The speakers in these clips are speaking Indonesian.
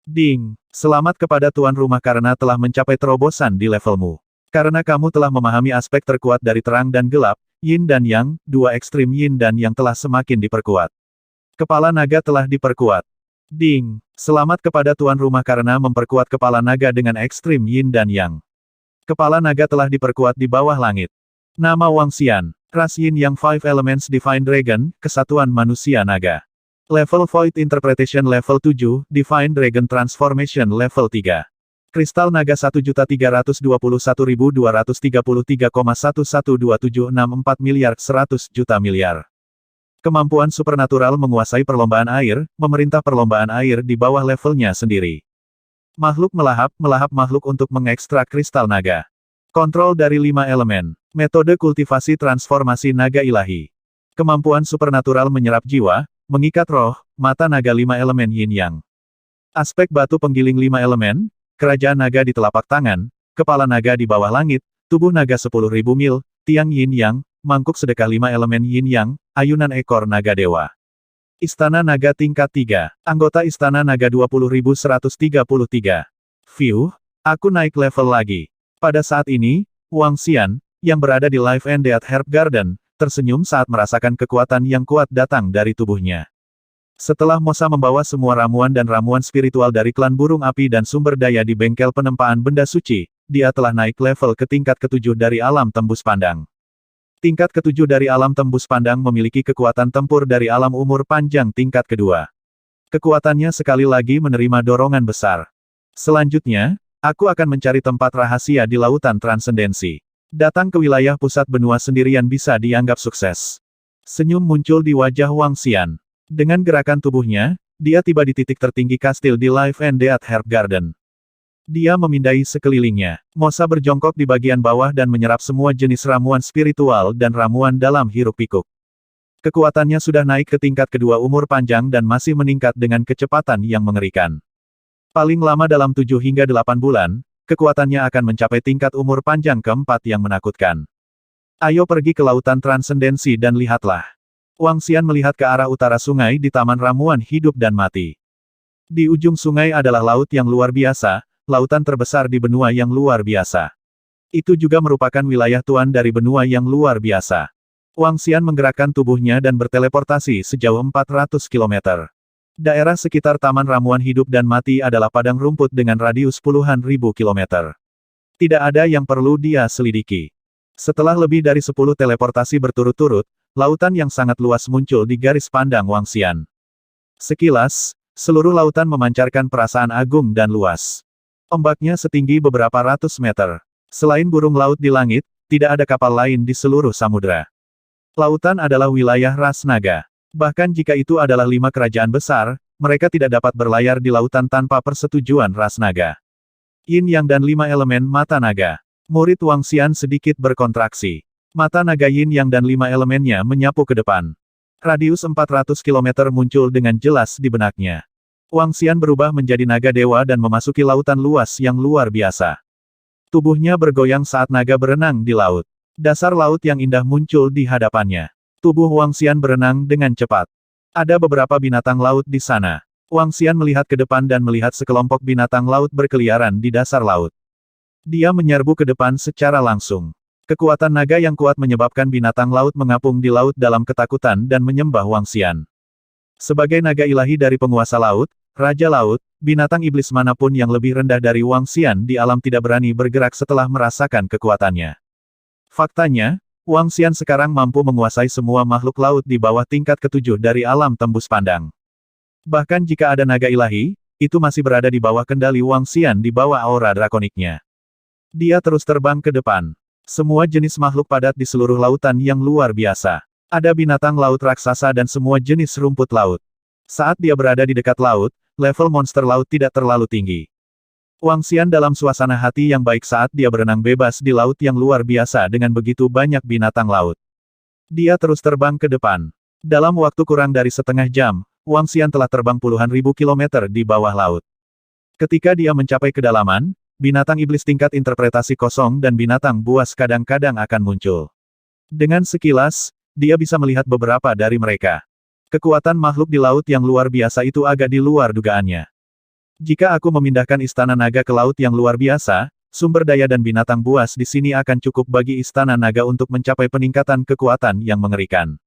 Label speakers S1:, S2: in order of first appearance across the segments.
S1: Ding! Selamat kepada tuan rumah karena telah mencapai terobosan di levelmu. Karena kamu telah memahami aspek terkuat dari terang dan gelap, Yin dan Yang, dua ekstrim Yin dan Yang telah semakin diperkuat. Kepala naga telah diperkuat. Ding! Selamat kepada tuan rumah karena memperkuat kepala naga dengan ekstrim Yin dan Yang. Kepala naga telah diperkuat di bawah langit. Nama Wang Xian, ras Yin Yang Five Elements Divine Dragon, Kesatuan Manusia Naga. Level Void Interpretation Level 7, Divine Dragon Transformation Level 3. Kristal Naga 1.321.233,112764 miliar 100 juta miliar. Kemampuan supernatural menguasai perlombaan air, memerintah perlombaan air di bawah levelnya sendiri. Makhluk melahap makhluk untuk mengekstrak kristal naga. Kontrol dari 5 elemen. Metode kultivasi transformasi naga ilahi. Kemampuan supernatural menyerap jiwa, mengikat roh, mata naga 5 elemen yin yang. Aspek batu penggiling 5 elemen, kerajaan naga di telapak tangan, kepala naga di bawah langit, tubuh naga 10.000 mil, tiang yin yang, mangkuk sedekah 5 elemen yin yang, ayunan ekor naga dewa. Istana naga tingkat 3, anggota istana naga 20.133. View, aku naik level lagi. Pada saat ini, Wang Xian, yang berada di Life and Death Herb Garden, tersenyum saat merasakan kekuatan yang kuat datang dari tubuhnya. Setelah Mosa membawa semua ramuan dan ramuan spiritual dari klan burung api dan sumber daya di bengkel penempaan benda suci, dia telah naik level ke tingkat ke-7 dari alam tembus pandang. Tingkat ke-7 dari alam tembus pandang memiliki kekuatan tempur dari alam umur panjang tingkat kedua. Kekuatannya sekali lagi menerima dorongan besar. Selanjutnya, aku akan mencari tempat rahasia di lautan transendensi. Datang ke wilayah pusat benua sendirian bisa dianggap sukses. Senyum muncul di wajah Wang Xian. Dengan gerakan tubuhnya, dia tiba di titik tertinggi kastil di Life and Death Herb Garden. Dia memindai sekelilingnya. Mosa berjongkok di bagian bawah dan menyerap semua jenis ramuan spiritual dan ramuan dalam hiruk-pikuk. Kekuatannya sudah naik ke tingkat kedua umur panjang dan masih meningkat dengan kecepatan yang mengerikan. Paling lama dalam 7 hingga 8 bulan, kekuatannya akan mencapai tingkat umur panjang keempat yang menakutkan. Ayo pergi ke lautan transendensi dan lihatlah. Wang Xian melihat ke arah utara sungai di Taman Ramuan Hidup dan Mati. Di ujung sungai adalah laut yang luar biasa, lautan terbesar di benua yang luar biasa. Itu juga merupakan wilayah tuan dari benua yang luar biasa. Wang Xian menggerakkan tubuhnya dan berteleportasi sejauh 400 km. Daerah sekitar Taman Ramuan Hidup dan Mati adalah padang rumput dengan radius puluhan ribu kilometer. Tidak ada yang perlu dia selidiki. Setelah lebih dari 10 teleportasi berturut-turut, lautan yang sangat luas muncul di garis pandang Wang Xian. Sekilas, seluruh lautan memancarkan perasaan agung dan luas. Ombaknya setinggi beberapa ratus meter. Selain burung laut di langit, tidak ada kapal lain di seluruh samudera. Lautan adalah wilayah ras naga. Bahkan jika itu adalah 5 kerajaan besar, mereka tidak dapat berlayar di lautan tanpa persetujuan ras naga. Yin Yang dan 5 elemen mata naga. Murid Wang Xian sedikit berkontraksi. Mata naga Yin Yang dan 5 elemennya menyapu ke depan. Radius 400 km muncul dengan jelas di benaknya. Wang Xian berubah menjadi naga dewa dan memasuki lautan luas yang luar biasa. Tubuhnya bergoyang saat naga berenang di laut. Dasar laut yang indah muncul di hadapannya. Tubuh Wang Xian berenang dengan cepat. Ada beberapa binatang laut di sana. Wang Xian melihat ke depan dan melihat sekelompok binatang laut berkeliaran di dasar laut. Dia menyerbu ke depan secara langsung. Kekuatan naga yang kuat menyebabkan binatang laut mengapung di laut dalam ketakutan dan menyembah Wang Xian. Sebagai naga ilahi dari penguasa laut, Raja Laut, binatang iblis manapun yang lebih rendah dari Wang Xian di alam tidak berani bergerak setelah merasakan kekuatannya. Faktanya, Wang Xian sekarang mampu menguasai semua makhluk laut di bawah tingkat ke-7 dari alam tembus pandang. Bahkan jika ada naga ilahi, itu masih berada di bawah kendali Wang Xian di bawah aura drakoniknya. Dia terus terbang ke depan. Semua jenis makhluk padat di seluruh lautan yang luar biasa. Ada binatang laut raksasa dan semua jenis rumput laut. Saat dia berada di dekat laut, level monster laut tidak terlalu tinggi. Wang Xian dalam suasana hati yang baik saat dia berenang bebas di laut yang luar biasa dengan begitu banyak binatang laut. Dia terus terbang ke depan. Dalam waktu kurang dari setengah jam, Wang Xian telah terbang puluhan ribu kilometer di bawah laut. Ketika dia mencapai kedalaman, binatang iblis tingkat interpretasi kosong dan binatang buas kadang-kadang akan muncul. Dengan sekilas, dia bisa melihat beberapa dari mereka. Kekuatan makhluk di laut yang luar biasa itu agak di luar dugaannya. Jika aku memindahkan istana naga ke laut yang luar biasa, sumber daya dan binatang buas di sini akan cukup bagi istana naga untuk mencapai peningkatan kekuatan yang mengerikan.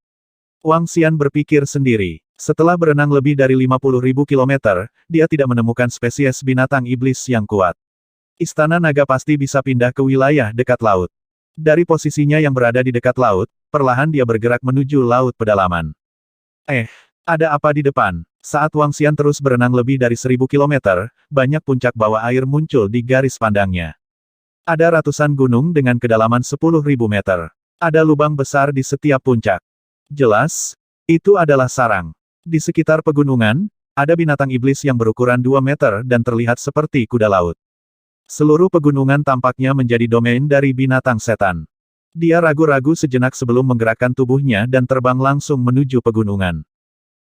S1: Wang Xian berpikir sendiri. Setelah berenang lebih dari 50.000 kilometer, dia tidak menemukan spesies binatang iblis yang kuat. Istana naga pasti bisa pindah ke wilayah dekat laut. Dari posisinya yang berada di dekat laut, perlahan dia bergerak menuju laut pedalaman. Ada apa di depan? Saat Wang Xian terus berenang lebih dari 1000 kilometer, banyak puncak bawah air muncul di garis pandangnya. Ada ratusan gunung dengan kedalaman 10.000 meter. Ada lubang besar di setiap puncak. Jelas, itu adalah sarang. Di sekitar pegunungan, ada binatang iblis yang berukuran 2 meter dan terlihat seperti kuda laut. Seluruh pegunungan tampaknya menjadi domain dari binatang setan. Dia ragu-ragu sejenak sebelum menggerakkan tubuhnya dan terbang langsung menuju pegunungan.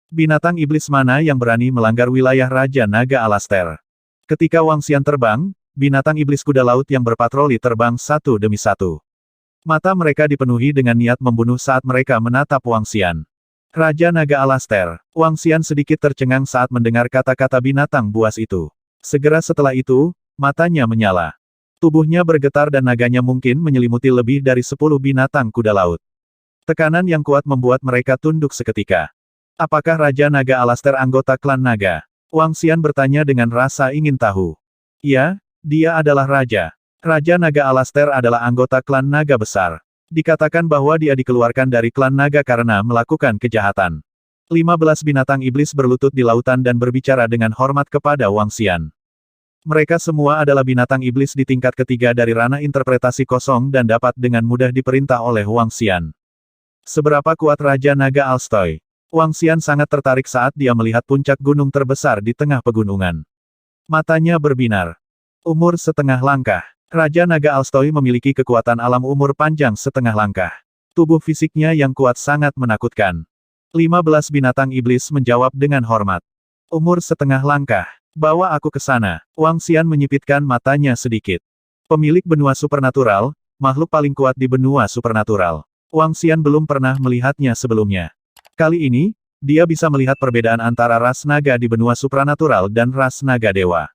S1: Binatang iblis mana yang berani melanggar wilayah Raja Naga Alaster? Ketika Wang Xian terbang, binatang iblis kuda laut yang berpatroli terbang satu demi satu. Mata mereka dipenuhi dengan niat membunuh saat mereka menatap Wang Xian. Raja Naga Alaster. Wang Xian sedikit tercengang saat mendengar kata-kata binatang buas itu. Segera setelah itu, matanya menyala. Tubuhnya bergetar dan naganya mungkin menyelimuti lebih dari 10 binatang kuda laut. Tekanan yang kuat membuat mereka tunduk seketika. Apakah Raja Naga Alaster anggota klan naga? Wang Xian bertanya dengan rasa ingin tahu. Ya, dia adalah raja. Raja Naga Alaster adalah anggota klan naga besar. Dikatakan bahwa dia dikeluarkan dari klan naga karena melakukan kejahatan. 15 binatang iblis berlutut di lautan dan berbicara dengan hormat kepada Wang Xian. Mereka semua adalah binatang iblis di tingkat ketiga dari ranah interpretasi kosong dan dapat dengan mudah diperintah oleh Wang Xian. Seberapa kuat Raja Naga Alstoy? Wang Xian sangat tertarik saat dia melihat puncak gunung terbesar di tengah pegunungan. Matanya berbinar. Umur setengah langkah. Raja Naga Alstoy memiliki kekuatan alam umur panjang setengah langkah. Tubuh fisiknya yang kuat sangat menakutkan. 15 binatang iblis menjawab dengan hormat. Umur setengah langkah. Bawa aku ke sana. Wang Xian menyipitkan matanya sedikit. Pemilik benua supernatural, makhluk paling kuat di benua supernatural. Wang Xian belum pernah melihatnya sebelumnya. Kali ini, dia bisa melihat perbedaan antara ras naga di benua supranatural dan ras naga dewa.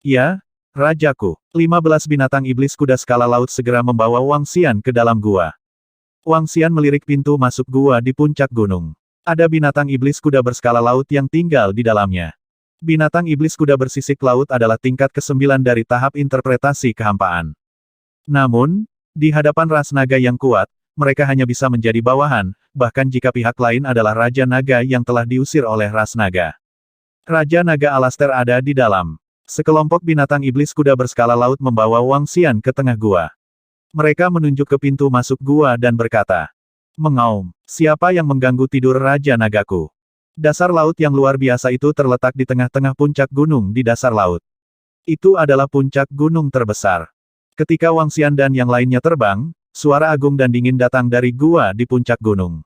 S1: Ya, Rajaku. 15 binatang iblis kuda skala laut segera membawa Wang Xian ke dalam gua. Wang Xian melirik pintu masuk gua di puncak gunung. Ada binatang iblis kuda berskala laut yang tinggal di dalamnya. Binatang iblis kuda bersisik laut adalah tingkat ke-9 dari tahap interpretasi kehampaan. Namun, di hadapan ras naga yang kuat, mereka hanya bisa menjadi bawahan, bahkan jika pihak lain adalah Raja Naga yang telah diusir oleh ras naga. Raja Naga Alaster ada di dalam. Sekelompok binatang iblis kuda berskala laut membawa Wang Xian ke tengah gua. Mereka menunjuk ke pintu masuk gua dan berkata, "Mengaum, siapa yang mengganggu tidur Raja Nagaku?" Dasar laut yang luar biasa itu terletak di tengah-tengah puncak gunung di dasar laut. Itu adalah puncak gunung terbesar. Ketika Wang Xian dan yang lainnya terbang, suara agung dan dingin datang dari gua di puncak gunung.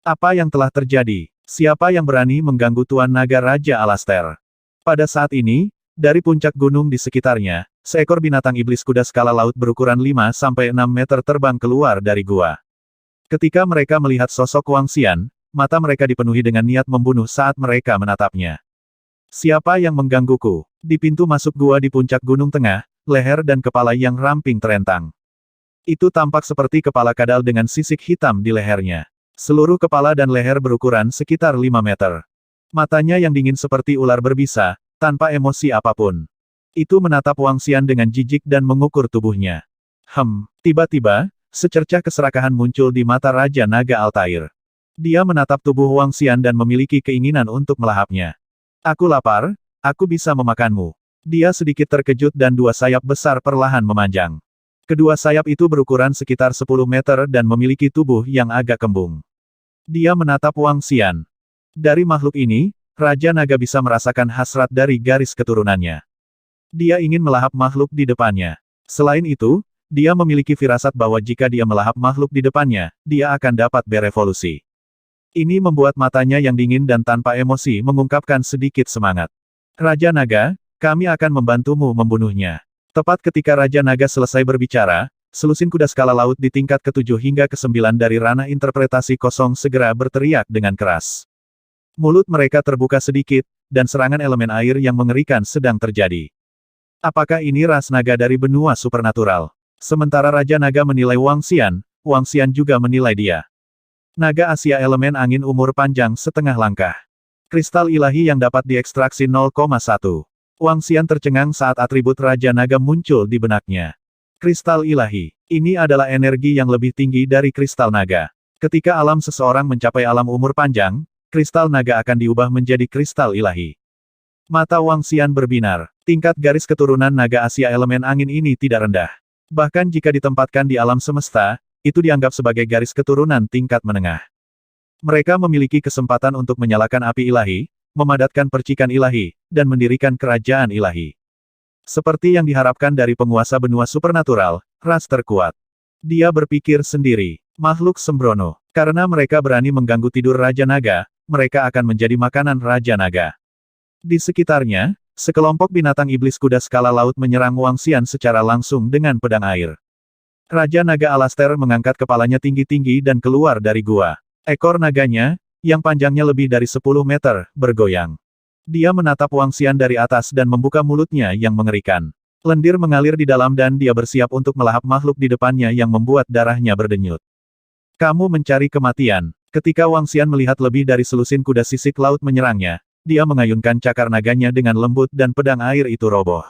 S1: Apa yang telah terjadi? Siapa yang berani mengganggu Tuan Naga Raja Alaster? Pada saat ini, dari puncak gunung di sekitarnya, seekor binatang iblis kuda skala laut berukuran 5-6 meter terbang keluar dari gua. Ketika mereka melihat sosok Wang Xian, mata mereka dipenuhi dengan niat membunuh saat mereka menatapnya. Siapa yang menggangguku? Di pintu masuk gua di puncak gunung tengah, leher dan kepala yang ramping terentang. Itu tampak seperti kepala kadal dengan sisik hitam di lehernya. Seluruh kepala dan leher berukuran sekitar 5 meter. Matanya yang dingin seperti ular berbisa, tanpa emosi apapun. Itu menatap Wang Xian dengan jijik dan mengukur tubuhnya. Tiba-tiba, secercah keserakahan muncul di mata Raja Naga Altair. Dia menatap tubuh Wang Xian dan memiliki keinginan untuk melahapnya. Aku lapar, aku bisa memakanmu. Dia sedikit terkejut dan dua sayap besar perlahan memanjang. Kedua sayap itu berukuran sekitar 10 meter dan memiliki tubuh yang agak kembung. Dia menatap Wang Xian. Dari makhluk ini, Raja Naga bisa merasakan hasrat dari garis keturunannya. Dia ingin melahap makhluk di depannya. Selain itu, dia memiliki firasat bahwa jika dia melahap makhluk di depannya, dia akan dapat berevolusi. Ini membuat matanya yang dingin dan tanpa emosi mengungkapkan sedikit semangat. Raja Naga, kami akan membantumu membunuhnya. Tepat ketika Raja Naga selesai berbicara, selusin kuda skala laut di tingkat ke-7 hingga ke-9 dari ranah interpretasi kosong segera berteriak dengan keras. Mulut mereka terbuka sedikit, dan serangan elemen air yang mengerikan sedang terjadi. Apakah ini ras naga dari benua supernatural? Sementara Raja Naga menilai Wang Xian juga menilai dia. Naga Asia elemen angin umur panjang setengah langkah. Kristal ilahi yang dapat diekstraksi 0,1. Wang Xian tercengang saat atribut Raja Naga muncul di benaknya. Kristal ilahi. Ini adalah energi yang lebih tinggi dari kristal naga. Ketika alam seseorang mencapai alam umur panjang, kristal naga akan diubah menjadi kristal ilahi. Mata Wang Xian berbinar. Tingkat garis keturunan naga Asia elemen angin ini tidak rendah. Bahkan jika ditempatkan di alam semesta, itu dianggap sebagai garis keturunan tingkat menengah. Mereka memiliki kesempatan untuk menyalakan api ilahi, memadatkan percikan ilahi, dan mendirikan kerajaan ilahi. Seperti yang diharapkan dari penguasa benua supernatural, ras terkuat. Dia berpikir sendiri. Makhluk sembrono. Karena mereka berani mengganggu tidur Raja Naga, mereka akan menjadi makanan Raja Naga. Di sekitarnya, sekelompok binatang iblis kuda skala laut menyerang Wang Xian secara langsung dengan pedang air. Raja Naga Alaster mengangkat kepalanya tinggi-tinggi dan keluar dari gua. Ekor naganya, yang panjangnya lebih dari 10 meter, bergoyang. Dia menatap Wang Xian dari atas dan membuka mulutnya yang mengerikan. Lendir mengalir di dalam dan dia bersiap untuk melahap makhluk di depannya yang membuat darahnya berdenyut. Kamu mencari kematian. Ketika Wang Xian melihat lebih dari selusin kuda sisik laut menyerangnya, dia mengayunkan cakar naganya dengan lembut dan pedang air itu roboh.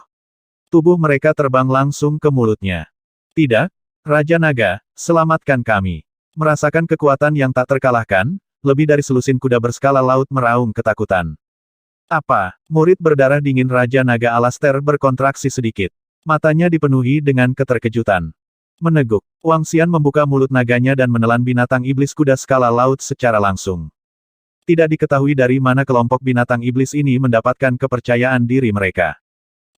S1: Tubuh mereka terbang langsung ke mulutnya. Tidak, Raja Naga, selamatkan kami. Merasakan kekuatan yang tak terkalahkan, lebih dari selusin kuda berskala laut meraung ketakutan. Apa? Murid berdarah dingin Raja Naga Alaster berkontraksi sedikit. Matanya dipenuhi dengan keterkejutan. Meneguk. Wang Xian membuka mulut naganya dan menelan binatang iblis kuda skala laut secara langsung. Tidak diketahui dari mana kelompok binatang iblis ini mendapatkan kepercayaan diri mereka.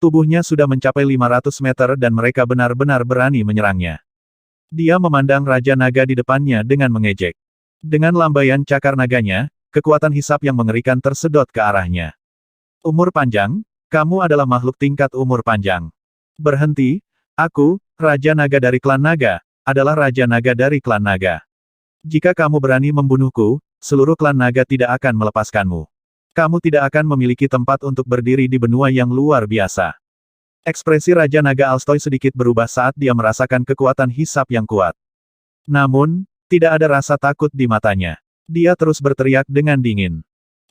S1: Tubuhnya sudah mencapai 500 meter dan mereka benar-benar berani menyerangnya. Dia memandang Raja Naga di depannya dengan mengejek. Dengan lambaian cakar naganya, kekuatan hisap yang mengerikan tersedot ke arahnya. Umur panjang? Kamu adalah makhluk tingkat umur panjang. Berhenti, aku, Raja Naga dari klan Naga, adalah Raja Naga dari klan Naga. Jika kamu berani membunuhku, seluruh klan Naga tidak akan melepaskanmu. Kamu tidak akan memiliki tempat untuk berdiri di benua yang luar biasa. Ekspresi Raja Naga Alstoy sedikit berubah saat dia merasakan kekuatan hisap yang kuat. Namun, tidak ada rasa takut di matanya. Dia terus berteriak dengan dingin.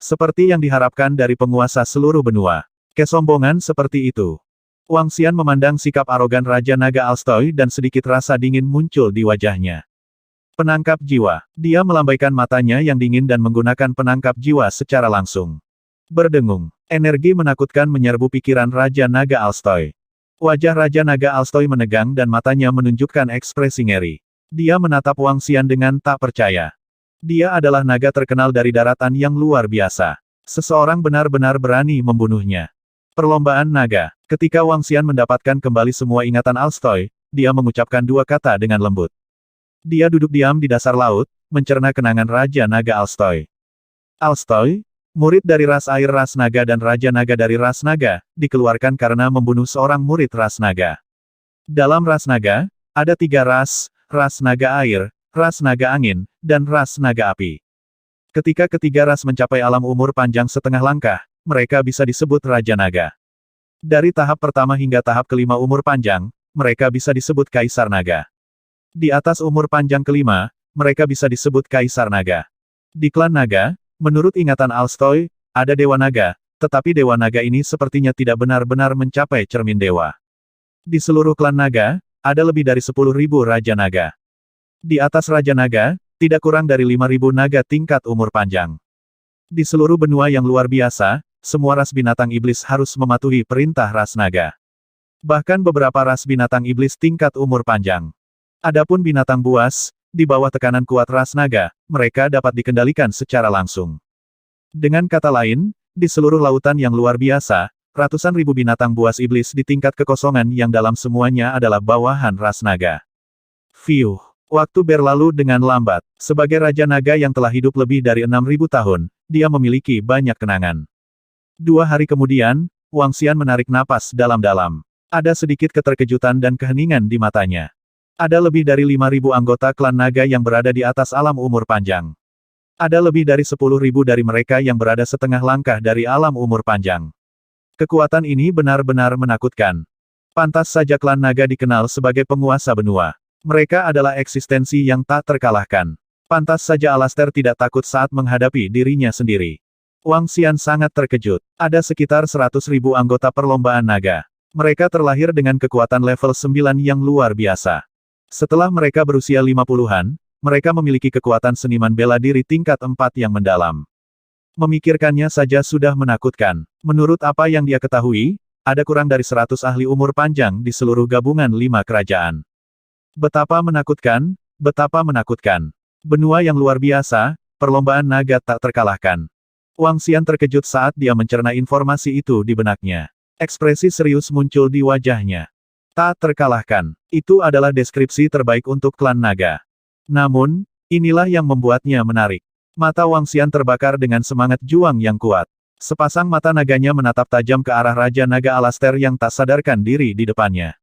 S1: Seperti yang diharapkan dari penguasa seluruh benua. Kesombongan seperti itu. Wang Xian memandang sikap arogan Raja Naga Alstoy dan sedikit rasa dingin muncul di wajahnya. Penangkap jiwa. Dia melambaikan matanya yang dingin dan menggunakan penangkap jiwa secara langsung. Berdengung. Energi menakutkan menyerbu pikiran Raja Naga Alstoy. Wajah Raja Naga Alstoy menegang dan matanya menunjukkan ekspresi ngeri. Dia menatap Wang Xian dengan tak percaya. Dia adalah naga terkenal dari daratan yang luar biasa. Seseorang benar-benar berani membunuhnya. Perlombaan naga. Ketika Wang Xian mendapatkan kembali semua ingatan Alstoy, dia mengucapkan dua kata dengan lembut. Dia duduk diam di dasar laut, mencerna kenangan Raja Naga Alstoy. Alstoy, murid dari ras air ras naga dan Raja Naga dari ras naga, dikeluarkan karena membunuh seorang murid ras naga. Dalam ras naga, ada 3 ras naga air, ras naga angin, dan ras naga api. Ketika ketiga ras mencapai alam umur panjang setengah langkah, mereka bisa disebut Raja Naga. Dari tahap pertama hingga tahap kelima umur panjang, mereka bisa disebut Kaisar Naga. Di atas umur panjang kelima, mereka bisa disebut Kaisar Naga. Di klan Naga, menurut ingatan Alstoy, ada Dewa Naga, tetapi Dewa Naga ini sepertinya tidak benar-benar mencapai cermin dewa. Di seluruh klan Naga, ada lebih dari 10.000 Raja Naga. Di atas Raja Naga, tidak kurang dari 5.000 naga tingkat umur panjang. Di seluruh benua yang luar biasa, semua ras binatang iblis harus mematuhi perintah ras naga. Bahkan beberapa ras binatang iblis tingkat umur panjang. Adapun binatang buas, di bawah tekanan kuat ras naga, mereka dapat dikendalikan secara langsung. Dengan kata lain, di seluruh lautan yang luar biasa, ratusan ribu binatang buas iblis di tingkat kekosongan yang dalam semuanya adalah bawahan ras naga. Fiuh. Waktu berlalu dengan lambat. Sebagai Raja Naga yang telah hidup lebih dari 6.000 tahun, dia memiliki banyak kenangan. 2 hari kemudian, Wang Xian menarik napas dalam-dalam. Ada sedikit keterkejutan dan keheningan di matanya. Ada lebih dari 5.000 anggota klan naga yang berada di atas alam umur panjang. Ada lebih dari 10.000 dari mereka yang berada setengah langkah dari alam umur panjang. Kekuatan ini benar-benar menakutkan. Pantas saja klan naga dikenal sebagai penguasa benua. Mereka adalah eksistensi yang tak terkalahkan. Pantas saja Alastair tidak takut saat menghadapi dirinya sendiri. Wang Xian sangat terkejut. Ada sekitar 100.000 anggota perlombaan naga. Mereka terlahir dengan kekuatan level 9 yang luar biasa. Setelah mereka berusia 50-an, mereka memiliki kekuatan seniman bela diri tingkat 4 yang mendalam. Memikirkannya saja sudah menakutkan. Menurut apa yang dia ketahui, ada kurang dari 100 ahli umur panjang di seluruh gabungan 5 kerajaan. Betapa menakutkan, betapa menakutkan. Benua yang luar biasa, perlombaan naga tak terkalahkan. Wang Xian terkejut saat dia mencerna informasi itu di benaknya. Ekspresi serius muncul di wajahnya. Tak terkalahkan. Itu adalah deskripsi terbaik untuk klan naga. Namun, inilah yang membuatnya menarik. Mata Wang Xian terbakar dengan semangat juang yang kuat. Sepasang mata naganya menatap tajam ke arah Raja Naga Alastair yang tak sadarkan diri di depannya.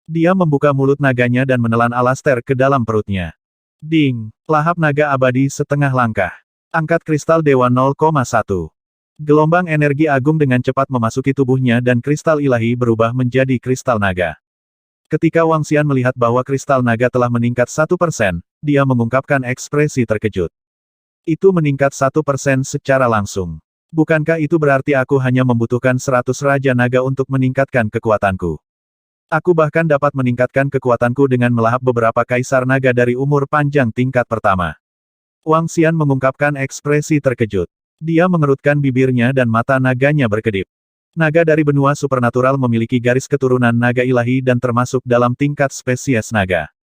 S1: Dia membuka mulut naganya dan menelan Alastair ke dalam perutnya. Ding! Lahap naga abadi setengah langkah. Angkat kristal dewa 0,1. Gelombang energi agung dengan cepat memasuki tubuhnya dan kristal ilahi berubah menjadi kristal naga. Ketika Wang Xian melihat bahwa kristal naga telah meningkat 1%, dia mengungkapkan ekspresi terkejut. Itu meningkat 1% secara langsung. Bukankah itu berarti aku hanya membutuhkan 100 Raja Naga untuk meningkatkan kekuatanku? Aku bahkan dapat meningkatkan kekuatanku dengan melahap beberapa Kaisar Naga dari umur panjang tingkat pertama. Wang Xian mengungkapkan ekspresi terkejut. Dia mengerutkan bibirnya dan mata naganya berkedip. Naga dari benua supernatural memiliki garis keturunan naga ilahi dan termasuk dalam tingkat spesies naga.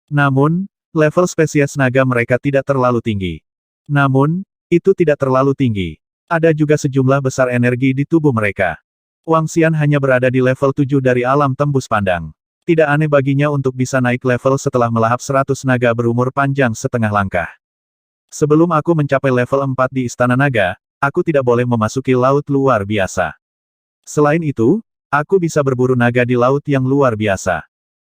S1: Namun, level spesies naga mereka tidak terlalu tinggi. Namun, itu tidak terlalu tinggi. Ada juga sejumlah besar energi di tubuh mereka. Wang Xian hanya berada di level 7 dari alam tembus pandang. Tidak aneh baginya untuk bisa naik level setelah melahap 100 naga berumur panjang setengah langkah. Sebelum aku mencapai level 4 di Istana Naga, aku tidak boleh memasuki laut luar biasa. Selain itu, aku bisa berburu naga di laut yang luar biasa.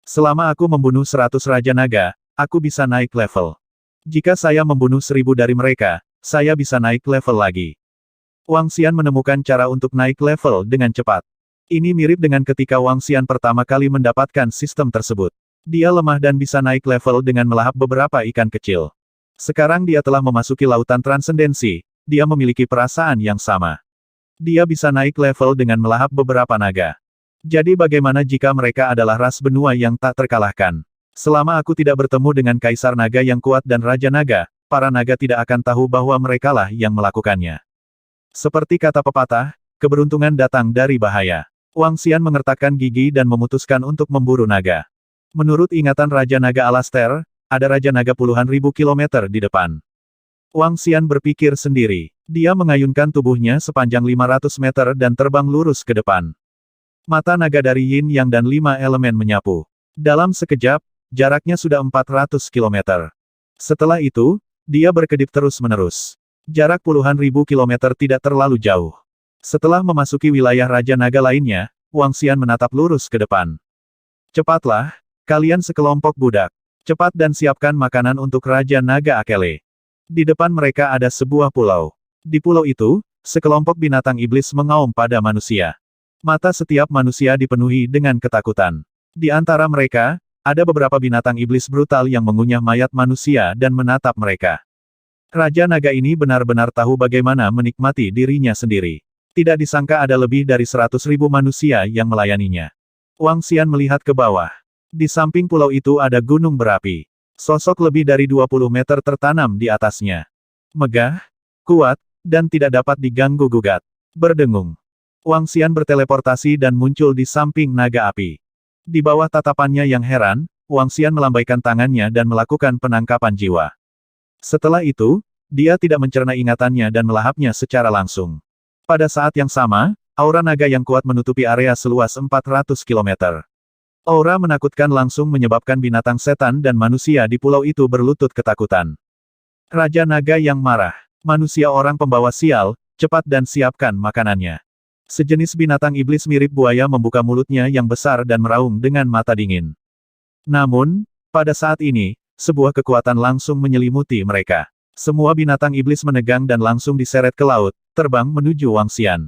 S1: Selama aku membunuh 100 Raja Naga, aku bisa naik level. Jika saya membunuh 1000 dari mereka, saya bisa naik level lagi. Wang Xian menemukan cara untuk naik level dengan cepat. Ini mirip dengan ketika Wang Xian pertama kali mendapatkan sistem tersebut. Dia lemah dan bisa naik level dengan melahap beberapa ikan kecil. Sekarang dia telah memasuki lautan transendensi, dia memiliki perasaan yang sama. Dia bisa naik level dengan melahap beberapa naga. Jadi bagaimana jika mereka adalah ras benua yang tak terkalahkan? Selama aku tidak bertemu dengan Kaisar Naga yang kuat dan Raja Naga, para naga tidak akan tahu bahwa merekalah yang melakukannya. Seperti kata pepatah, keberuntungan datang dari bahaya. Wang Xian mengertakkan gigi dan memutuskan untuk memburu naga. Menurut ingatan Raja Naga Alastair, ada Raja Naga puluhan ribu kilometer di depan. Wang Xian berpikir sendiri. Dia mengayunkan tubuhnya sepanjang 500 meter dan terbang lurus ke depan. Mata naga dari Yin Yang dan 5 elemen menyapu. Dalam sekejap, jaraknya sudah 400 kilometer. Setelah itu, dia berkedip terus-menerus. Jarak puluhan ribu kilometer tidak terlalu jauh. Setelah memasuki wilayah Raja Naga lainnya, Wang Xian menatap lurus ke depan. Cepatlah, kalian sekelompok budak. Cepat dan siapkan makanan untuk Raja Naga Akele. Di depan mereka ada sebuah pulau. Di pulau itu, sekelompok binatang iblis mengaum pada manusia. Mata setiap manusia dipenuhi dengan ketakutan. Di antara mereka, ada beberapa binatang iblis brutal yang mengunyah mayat manusia dan menatap mereka. Raja Naga ini benar-benar tahu bagaimana menikmati dirinya sendiri. Tidak disangka ada lebih dari 100.000 manusia yang melayaninya. Wang Xian melihat ke bawah. Di samping pulau itu ada gunung berapi. Sosok lebih dari 20 meter tertanam di atasnya. Megah, kuat, dan tidak dapat diganggu-gugat. Berdengung. Wang Xian berteleportasi dan muncul di samping naga api. Di bawah tatapannya yang heran, Wang Xian melambaikan tangannya dan melakukan penangkapan jiwa. Setelah itu, dia tidak mencerna ingatannya dan melahapnya secara langsung. Pada saat yang sama, aura naga yang kuat menutupi area seluas 400 km. Aura menakutkan langsung menyebabkan binatang setan dan manusia di pulau itu berlutut ketakutan. Raja Naga yang marah. Manusia orang pembawa sial, cepat dan siapkan makanannya. Sejenis binatang iblis mirip buaya membuka mulutnya yang besar dan meraung dengan mata dingin. Namun, pada saat ini, sebuah kekuatan langsung menyelimuti mereka. Semua binatang iblis menegang dan langsung diseret ke laut, terbang menuju Wang Xian.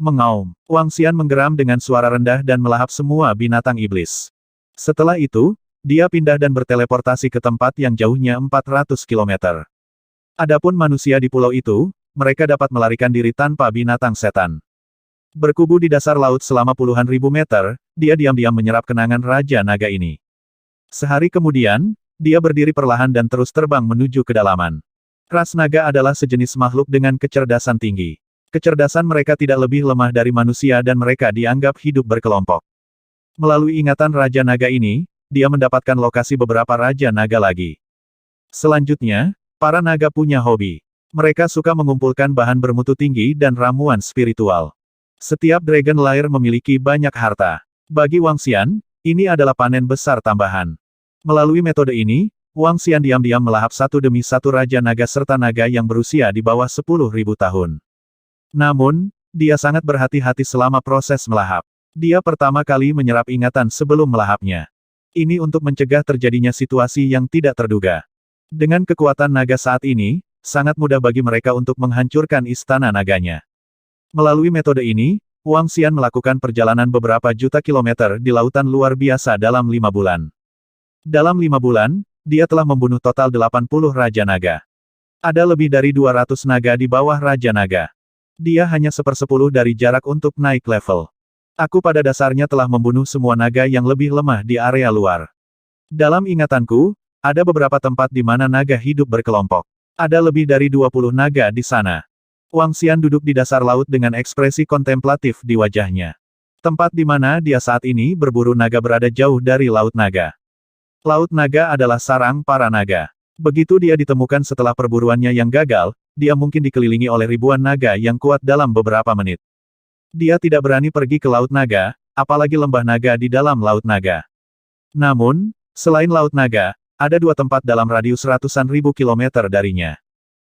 S1: Mengaum. Wang Xian menggeram dengan suara rendah dan melahap semua binatang iblis. Setelah itu, dia pindah dan berteleportasi ke tempat yang jauhnya 400 km. Adapun manusia di pulau itu, mereka dapat melarikan diri tanpa binatang setan. Berkubu di dasar laut selama puluhan ribu meter, dia diam-diam menyerap kenangan Raja Naga ini. Sehari kemudian, dia berdiri perlahan dan terus terbang menuju kedalaman. Ras naga adalah sejenis makhluk dengan kecerdasan tinggi. Kecerdasan mereka tidak lebih lemah dari manusia dan mereka dianggap hidup berkelompok. Melalui ingatan Raja Naga ini, dia mendapatkan lokasi beberapa Raja Naga lagi. Selanjutnya, para naga punya hobi. Mereka suka mengumpulkan bahan bermutu tinggi dan ramuan spiritual. Setiap Dragon Lair memiliki banyak harta. Bagi Wang Xian, ini adalah panen besar tambahan. Melalui metode ini, Wang Xian diam-diam melahap satu demi satu Raja Naga serta naga yang berusia di bawah 10.000 tahun. Namun, dia sangat berhati-hati selama proses melahap. Dia pertama kali menyerap ingatan sebelum melahapnya. Ini untuk mencegah terjadinya situasi yang tidak terduga. Dengan kekuatan naga saat ini, sangat mudah bagi mereka untuk menghancurkan istana naganya. Melalui metode ini, Wang Xian melakukan perjalanan beberapa juta kilometer di lautan luar biasa dalam 5 bulan. Dalam 5 bulan, dia telah membunuh total 80 Raja Naga. Ada lebih dari 200 naga di bawah Raja Naga. Dia hanya 1/10 dari jarak untuk naik level. Aku pada dasarnya telah membunuh semua naga yang lebih lemah di area luar. Dalam ingatanku, ada beberapa tempat di mana naga hidup berkelompok. Ada lebih dari 20 naga di sana. Wang Xian duduk di dasar laut dengan ekspresi kontemplatif di wajahnya. Tempat di mana dia saat ini berburu naga berada jauh dari Laut Naga. Laut Naga adalah sarang para naga. Begitu dia ditemukan setelah perburuannya yang gagal, dia mungkin dikelilingi oleh ribuan naga yang kuat dalam beberapa menit. Dia tidak berani pergi ke Laut Naga, apalagi lembah naga di dalam Laut Naga. Namun, selain Laut Naga, ada dua tempat dalam radius ratusan ribu kilometer darinya.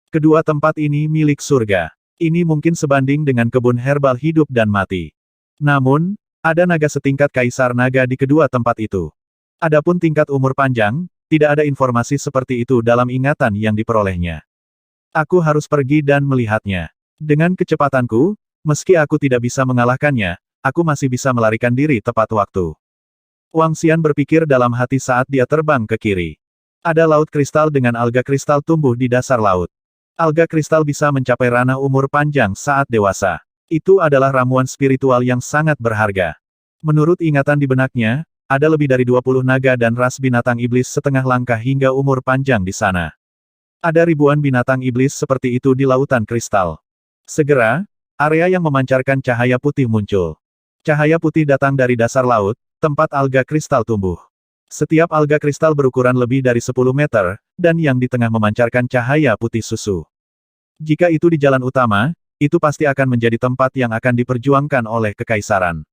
S1: Kedua tempat ini milik surga. Ini mungkin sebanding dengan kebun herbal hidup dan mati. Namun, ada naga setingkat kaisar naga di kedua tempat itu. Adapun tingkat umur panjang, tidak ada informasi seperti itu dalam ingatan yang diperolehnya. Aku harus pergi dan melihatnya. Dengan kecepatanku, meski aku tidak bisa mengalahkannya, aku masih bisa melarikan diri tepat waktu. Wang Xian berpikir dalam hati saat dia terbang ke kiri. Ada laut kristal dengan alga kristal tumbuh di dasar laut. Alga kristal bisa mencapai ranah umur panjang saat dewasa. Itu adalah ramuan spiritual yang sangat berharga. Menurut ingatan di benaknya, ada lebih dari 20 naga dan ras binatang iblis setengah langkah hingga umur panjang di sana. Ada ribuan binatang iblis seperti itu di lautan kristal. Segera, area yang memancarkan cahaya putih muncul. Cahaya putih datang dari dasar laut, tempat alga kristal tumbuh. Setiap alga kristal berukuran lebih dari 10 meter, dan yang di tengah memancarkan cahaya putih susu. Jika itu di jalan utama, itu pasti akan menjadi tempat yang akan diperjuangkan oleh kekaisaran.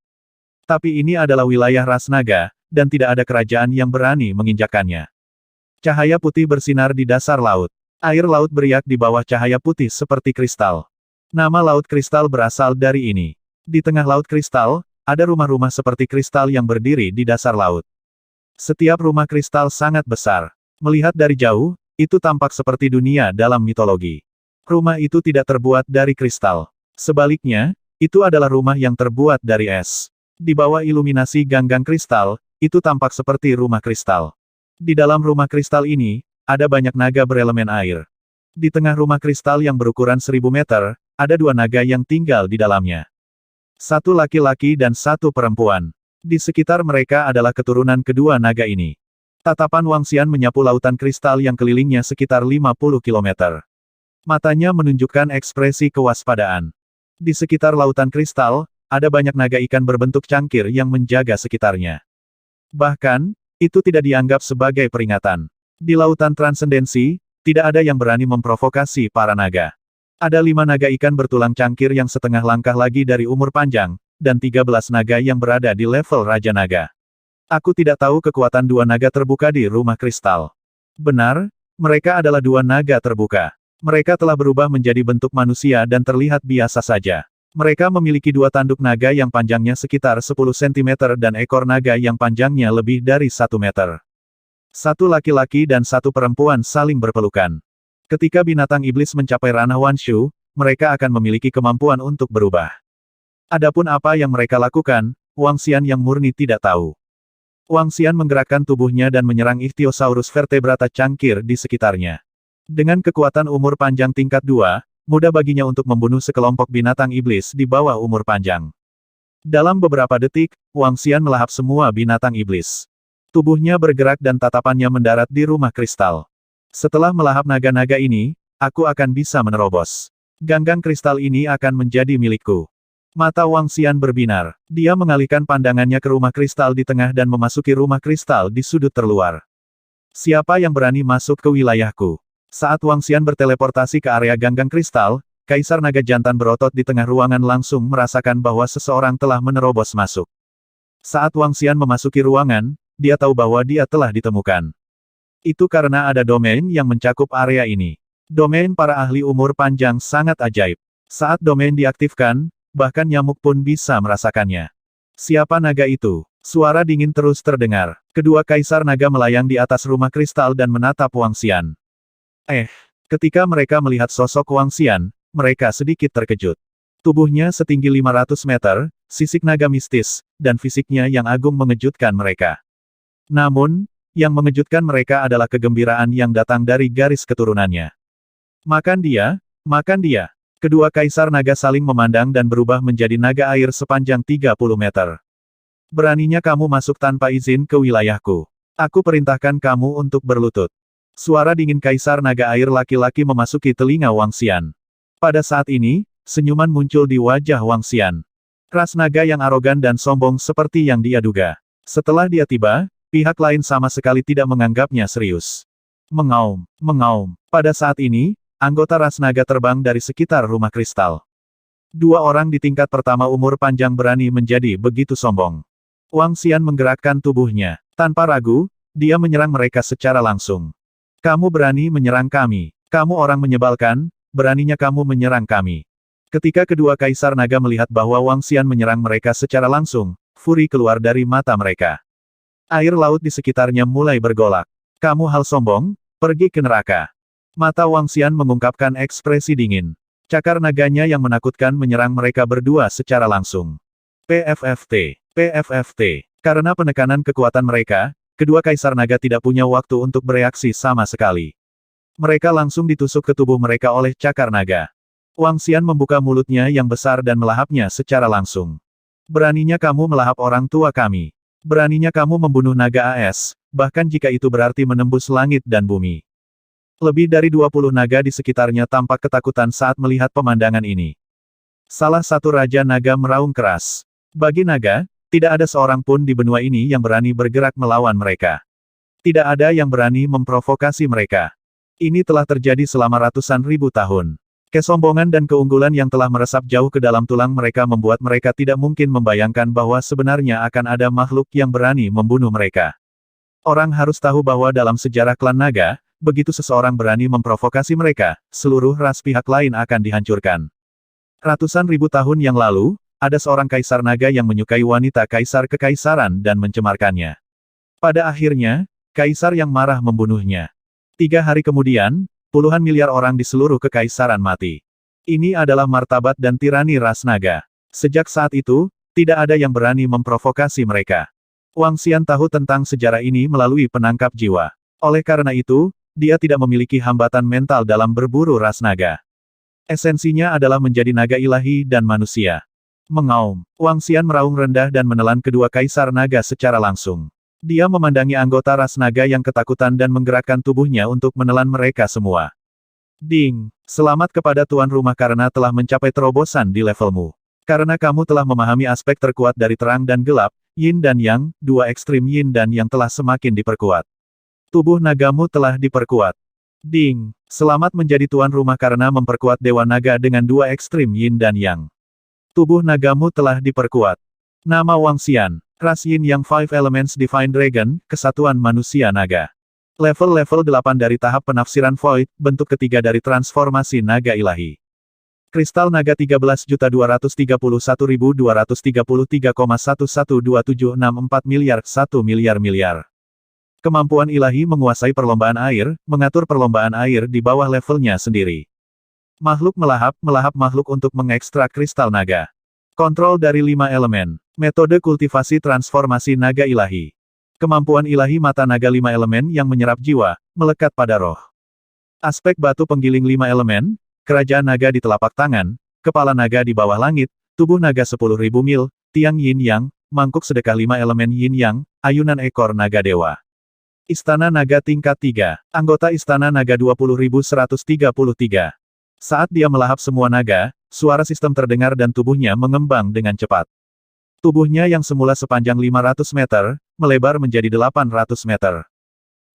S1: Tapi ini adalah wilayah ras naga, dan tidak ada kerajaan yang berani menginjakannya. Cahaya putih bersinar di dasar laut. Air laut beriak di bawah cahaya putih seperti kristal. Nama laut kristal berasal dari ini. Di tengah laut kristal, ada rumah-rumah seperti kristal yang berdiri di dasar laut. Setiap rumah kristal sangat besar. Melihat dari jauh, itu tampak seperti dunia dalam mitologi. Rumah itu tidak terbuat dari kristal. Sebaliknya, itu adalah rumah yang terbuat dari es. Di bawah iluminasi ganggang kristal, itu tampak seperti rumah kristal. Di dalam rumah kristal ini, ada banyak naga berelemen air. Di tengah rumah kristal yang berukuran 1000 meter, ada dua naga yang tinggal di dalamnya. Satu laki-laki dan satu perempuan. Di sekitar mereka adalah keturunan kedua naga ini. Tatapan Wang Xian menyapu lautan kristal yang kelilingnya sekitar 50 km. Matanya menunjukkan ekspresi kewaspadaan. Di sekitar lautan kristal, ada banyak naga ikan berbentuk cangkir yang menjaga sekitarnya. Bahkan, itu tidak dianggap sebagai peringatan. Di lautan transendensi, tidak ada yang berani memprovokasi para naga. Ada 5 naga ikan bertulang cangkir yang setengah langkah lagi dari umur panjang, dan 13 naga yang berada di level Raja Naga. Aku tidak tahu kekuatan dua naga terbuka di rumah kristal. Benar, mereka adalah dua naga terbuka. Mereka telah berubah menjadi bentuk manusia dan terlihat biasa saja. Mereka memiliki dua tanduk naga yang panjangnya sekitar 10 cm dan ekor naga yang panjangnya lebih dari 1 meter. Satu laki-laki dan satu perempuan saling berpelukan. Ketika binatang iblis mencapai ranah Wanshu, mereka akan memiliki kemampuan untuk berubah. Adapun apa yang mereka lakukan, Wang Xian yang murni tidak tahu. Wang Xian menggerakkan tubuhnya dan menyerang Ichthyosaurus vertebrata cangkir di sekitarnya. Dengan kekuatan umur panjang tingkat 2, mudah baginya untuk membunuh sekelompok binatang iblis di bawah umur panjang. Dalam beberapa detik, Wang Xian melahap semua binatang iblis. Tubuhnya bergerak dan tatapannya mendarat di rumah kristal. Setelah melahap naga-naga ini, aku akan bisa menerobos. Ganggang kristal ini akan menjadi milikku. Mata Wang Xian berbinar. Dia mengalihkan pandangannya ke rumah kristal di tengah dan memasuki rumah kristal di sudut terluar. Siapa yang berani masuk ke wilayahku? Saat Wang Xian berteleportasi ke area ganggang kristal, Kaisar Naga Jantan berotot di tengah ruangan langsung merasakan bahwa seseorang telah menerobos masuk. Saat Wang Xian memasuki ruangan, dia tahu bahwa dia telah ditemukan. Itu karena ada domain yang mencakup area ini. Domain para ahli umur panjang sangat ajaib. Saat domain diaktifkan, bahkan nyamuk pun bisa merasakannya. Siapa naga itu? Suara dingin terus terdengar. Kedua kaisar naga melayang di atas rumah kristal dan menatap Wang Xian. Ketika mereka melihat sosok Wang Xian, mereka sedikit terkejut. Tubuhnya setinggi 500 meter, sisik naga mistis, dan fisiknya yang agung mengejutkan mereka. Namun, yang mengejutkan mereka adalah kegembiraan yang datang dari garis keturunannya. Makan dia, makan dia. Kedua kaisar naga saling memandang dan berubah menjadi naga air sepanjang 30 meter. Beraninya kamu masuk tanpa izin ke wilayahku. Aku perintahkan kamu untuk berlutut. Suara dingin kaisar naga air laki-laki memasuki telinga Wang Xian. Pada saat ini, senyuman muncul di wajah Wang Xian. Ras naga yang arogan dan sombong seperti yang dia duga. Setelah dia tiba, pihak lain sama sekali tidak menganggapnya serius. Mengaum, mengaum. Pada saat ini, anggota ras naga terbang dari sekitar rumah kristal. Dua orang di tingkat pertama umur panjang berani menjadi begitu sombong. Wang Xian menggerakkan tubuhnya. Tanpa ragu, dia menyerang mereka secara langsung. Kamu berani menyerang kami. Kamu orang menyebalkan, beraninya kamu menyerang kami. Ketika kedua kaisar naga melihat bahwa Wang Xian menyerang mereka secara langsung, furi keluar dari mata mereka. Air laut di sekitarnya mulai bergolak. Kamu hal sombong, pergi ke neraka. Mata Wang Xian mengungkapkan ekspresi dingin. Cakar naganya yang menakutkan menyerang mereka berdua secara langsung. PFFT. PFFT. Karena penekanan kekuatan mereka, kedua kaisar naga tidak punya waktu untuk bereaksi sama sekali. Mereka langsung ditusuk ke tubuh mereka oleh cakar naga. Wang Xian membuka mulutnya yang besar dan melahapnya secara langsung. Beraninya kamu melahap orang tua kami. Beraninya kamu membunuh naga AS, bahkan jika itu berarti menembus langit dan bumi. Lebih dari 20 naga di sekitarnya tampak ketakutan saat melihat pemandangan ini. Salah satu raja naga meraung keras. Bagi naga, tidak ada seorang pun di benua ini yang berani bergerak melawan mereka. Tidak ada yang berani memprovokasi mereka. Ini telah terjadi selama ratusan ribu tahun. Kesombongan dan keunggulan yang telah meresap jauh ke dalam tulang mereka membuat mereka tidak mungkin membayangkan bahwa sebenarnya akan ada makhluk yang berani membunuh mereka. Orang harus tahu bahwa dalam sejarah klan naga, begitu seseorang berani memprovokasi mereka, seluruh ras pihak lain akan dihancurkan. Ratusan ribu tahun yang lalu, ada seorang kaisar naga yang menyukai wanita kaisar kekaisaran dan mencemarkannya. Pada akhirnya, kaisar yang marah membunuhnya. 3 hari kemudian, puluhan miliar orang di seluruh kekaisaran mati. Ini adalah martabat dan tirani ras naga. Sejak saat itu, tidak ada yang berani memprovokasi mereka. Wang Xian tahu tentang sejarah ini melalui penangkap jiwa. Oleh karena itu, dia tidak memiliki hambatan mental dalam berburu ras naga. Esensinya adalah menjadi naga ilahi dan manusia. Mengaum. Wang Xian meraung rendah dan menelan kedua kaisar naga secara langsung. Dia memandangi anggota ras naga yang ketakutan dan menggerakkan tubuhnya untuk menelan mereka semua. Ding! Selamat kepada tuan rumah karena telah mencapai terobosan di levelmu. Karena kamu telah memahami aspek terkuat dari terang dan gelap, yin dan yang, dua ekstrim yin dan yang telah semakin diperkuat. Tubuh nagamu telah diperkuat. Ding! Selamat menjadi tuan rumah karena memperkuat dewa naga dengan dua ekstrim yin dan yang. Tubuh nagamu telah diperkuat. Nama Wang Xian. Ras Yin Yang 5 Elements Divine Dragon, Kesatuan Manusia Naga. Level 8 dari tahap penafsiran Void, bentuk ketiga dari transformasi naga ilahi. Kristal naga 13.231.233,112764 miliar 1 miliar miliar. Kemampuan ilahi menguasai perlombaan air, mengatur perlombaan air di bawah levelnya sendiri. Makhluk melahap makhluk untuk mengekstrak kristal naga. Kontrol dari 5 elemen. Metode kultivasi transformasi naga ilahi. Kemampuan ilahi mata naga 5 elemen yang menyerap jiwa, melekat pada roh. Aspek batu penggiling 5 elemen, kerajaan naga di telapak tangan, kepala naga di bawah langit, tubuh naga 10.000 mil, tiang yin yang, mangkuk sedekah 5 elemen yin yang, ayunan ekor naga dewa. Istana naga tingkat 3. Anggota istana naga 20.133. Saat dia melahap semua naga, suara sistem terdengar dan tubuhnya mengembang dengan cepat. Tubuhnya yang semula sepanjang 500 meter, melebar menjadi 800 meter.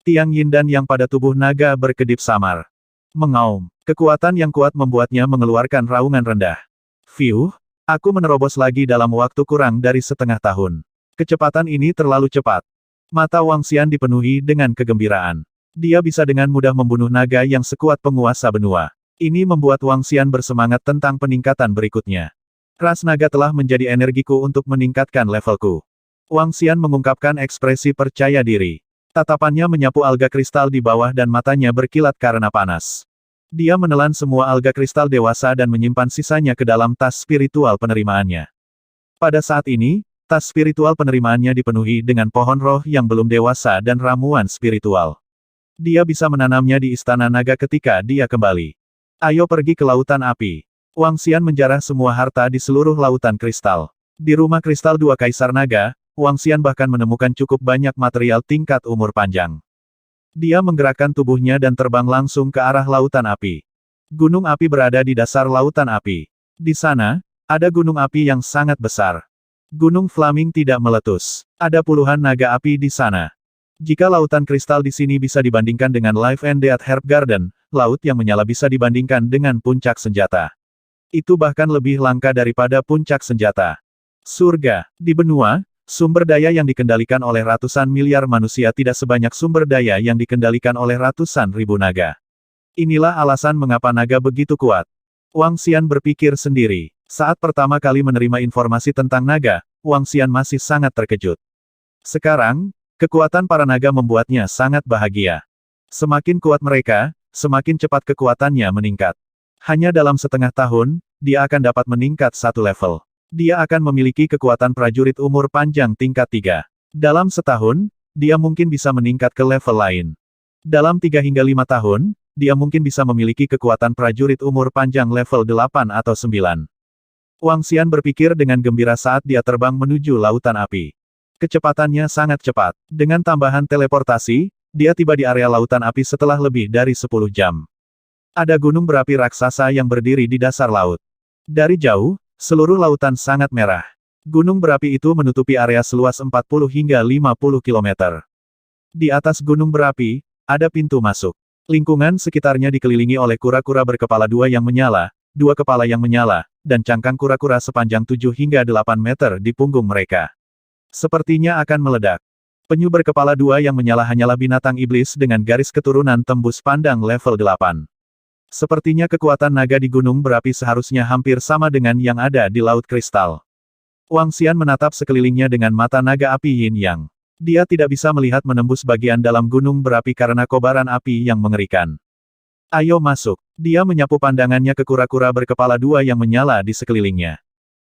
S1: Tiang yin dan yang pada tubuh naga berkedip samar. Mengaum. Kekuatan yang kuat membuatnya mengeluarkan raungan rendah. Fiuh, aku menerobos lagi dalam waktu kurang dari setengah tahun. Kecepatan ini terlalu cepat. Mata Wang Xian dipenuhi dengan kegembiraan. Dia bisa dengan mudah membunuh naga yang sekuat penguasa benua. Ini membuat Wang Xian bersemangat tentang peningkatan berikutnya. Ras naga telah menjadi energiku untuk meningkatkan levelku. Wang Xian mengungkapkan ekspresi percaya diri. Tatapannya menyapu alga kristal di bawah dan matanya berkilat karena panas. Dia menelan semua alga kristal dewasa dan menyimpan sisanya ke dalam tas spiritual penerimaannya. Pada saat ini, tas spiritual penerimaannya dipenuhi dengan pohon roh yang belum dewasa dan ramuan spiritual. Dia bisa menanamnya di istana naga ketika dia kembali. Ayo pergi ke lautan api. Wang Xian menjarah semua harta di seluruh lautan kristal. Di rumah kristal dua kaisar naga, Wang Xian bahkan menemukan cukup banyak material tingkat umur panjang. Dia menggerakkan tubuhnya dan terbang langsung ke arah lautan api. Gunung api berada di dasar lautan api. Di sana, ada gunung api yang sangat besar. Gunung Flaming tidak meletus. Ada puluhan naga api di sana. Jika lautan kristal di sini bisa dibandingkan dengan Life and Death Herb Garden, laut yang menyala bisa dibandingkan dengan puncak senjata. Itu bahkan lebih langka daripada puncak senjata. Surga. Di benua, sumber daya yang dikendalikan oleh ratusan miliar manusia tidak sebanyak sumber daya yang dikendalikan oleh ratusan ribu naga. Inilah alasan mengapa naga begitu kuat. Wang Xian berpikir sendiri. Saat pertama kali menerima informasi tentang naga, Wang Xian masih sangat terkejut. Sekarang, kekuatan para naga membuatnya sangat bahagia. Semakin kuat mereka, semakin cepat kekuatannya meningkat. Hanya dalam setengah tahun, dia akan dapat meningkat satu level. Dia akan memiliki kekuatan prajurit umur panjang tingkat 3. Dalam setahun, dia mungkin bisa meningkat ke level lain. Dalam 3 hingga 5 tahun, dia mungkin bisa memiliki kekuatan prajurit umur panjang level 8 atau 9. Wang Xian berpikir dengan gembira saat dia terbang menuju lautan api. Kecepatannya sangat cepat. Dengan tambahan teleportasi, dia tiba di area lautan api setelah lebih dari 10 jam. Ada gunung berapi raksasa yang berdiri di dasar laut. Dari jauh, seluruh lautan sangat merah. Gunung berapi itu menutupi area seluas 40 hingga 50 km. Di atas gunung berapi, ada pintu masuk. Lingkungan sekitarnya dikelilingi oleh kura-kura berkepala dua yang menyala, dua kepala yang menyala, dan cangkang kura-kura sepanjang 7 hingga 8 meter di punggung mereka. Sepertinya akan meledak. Penyu berkepala dua yang menyala hanyalah binatang iblis dengan garis keturunan tembus pandang level 8. Sepertinya kekuatan naga di gunung berapi seharusnya hampir sama dengan yang ada di laut kristal. Wang Xian menatap sekelilingnya dengan mata naga api yin yang. Dia tidak bisa melihat menembus bagian dalam gunung berapi karena kobaran api yang mengerikan. Ayo masuk. Dia menyapu pandangannya ke kura-kura berkepala dua yang menyala di sekelilingnya.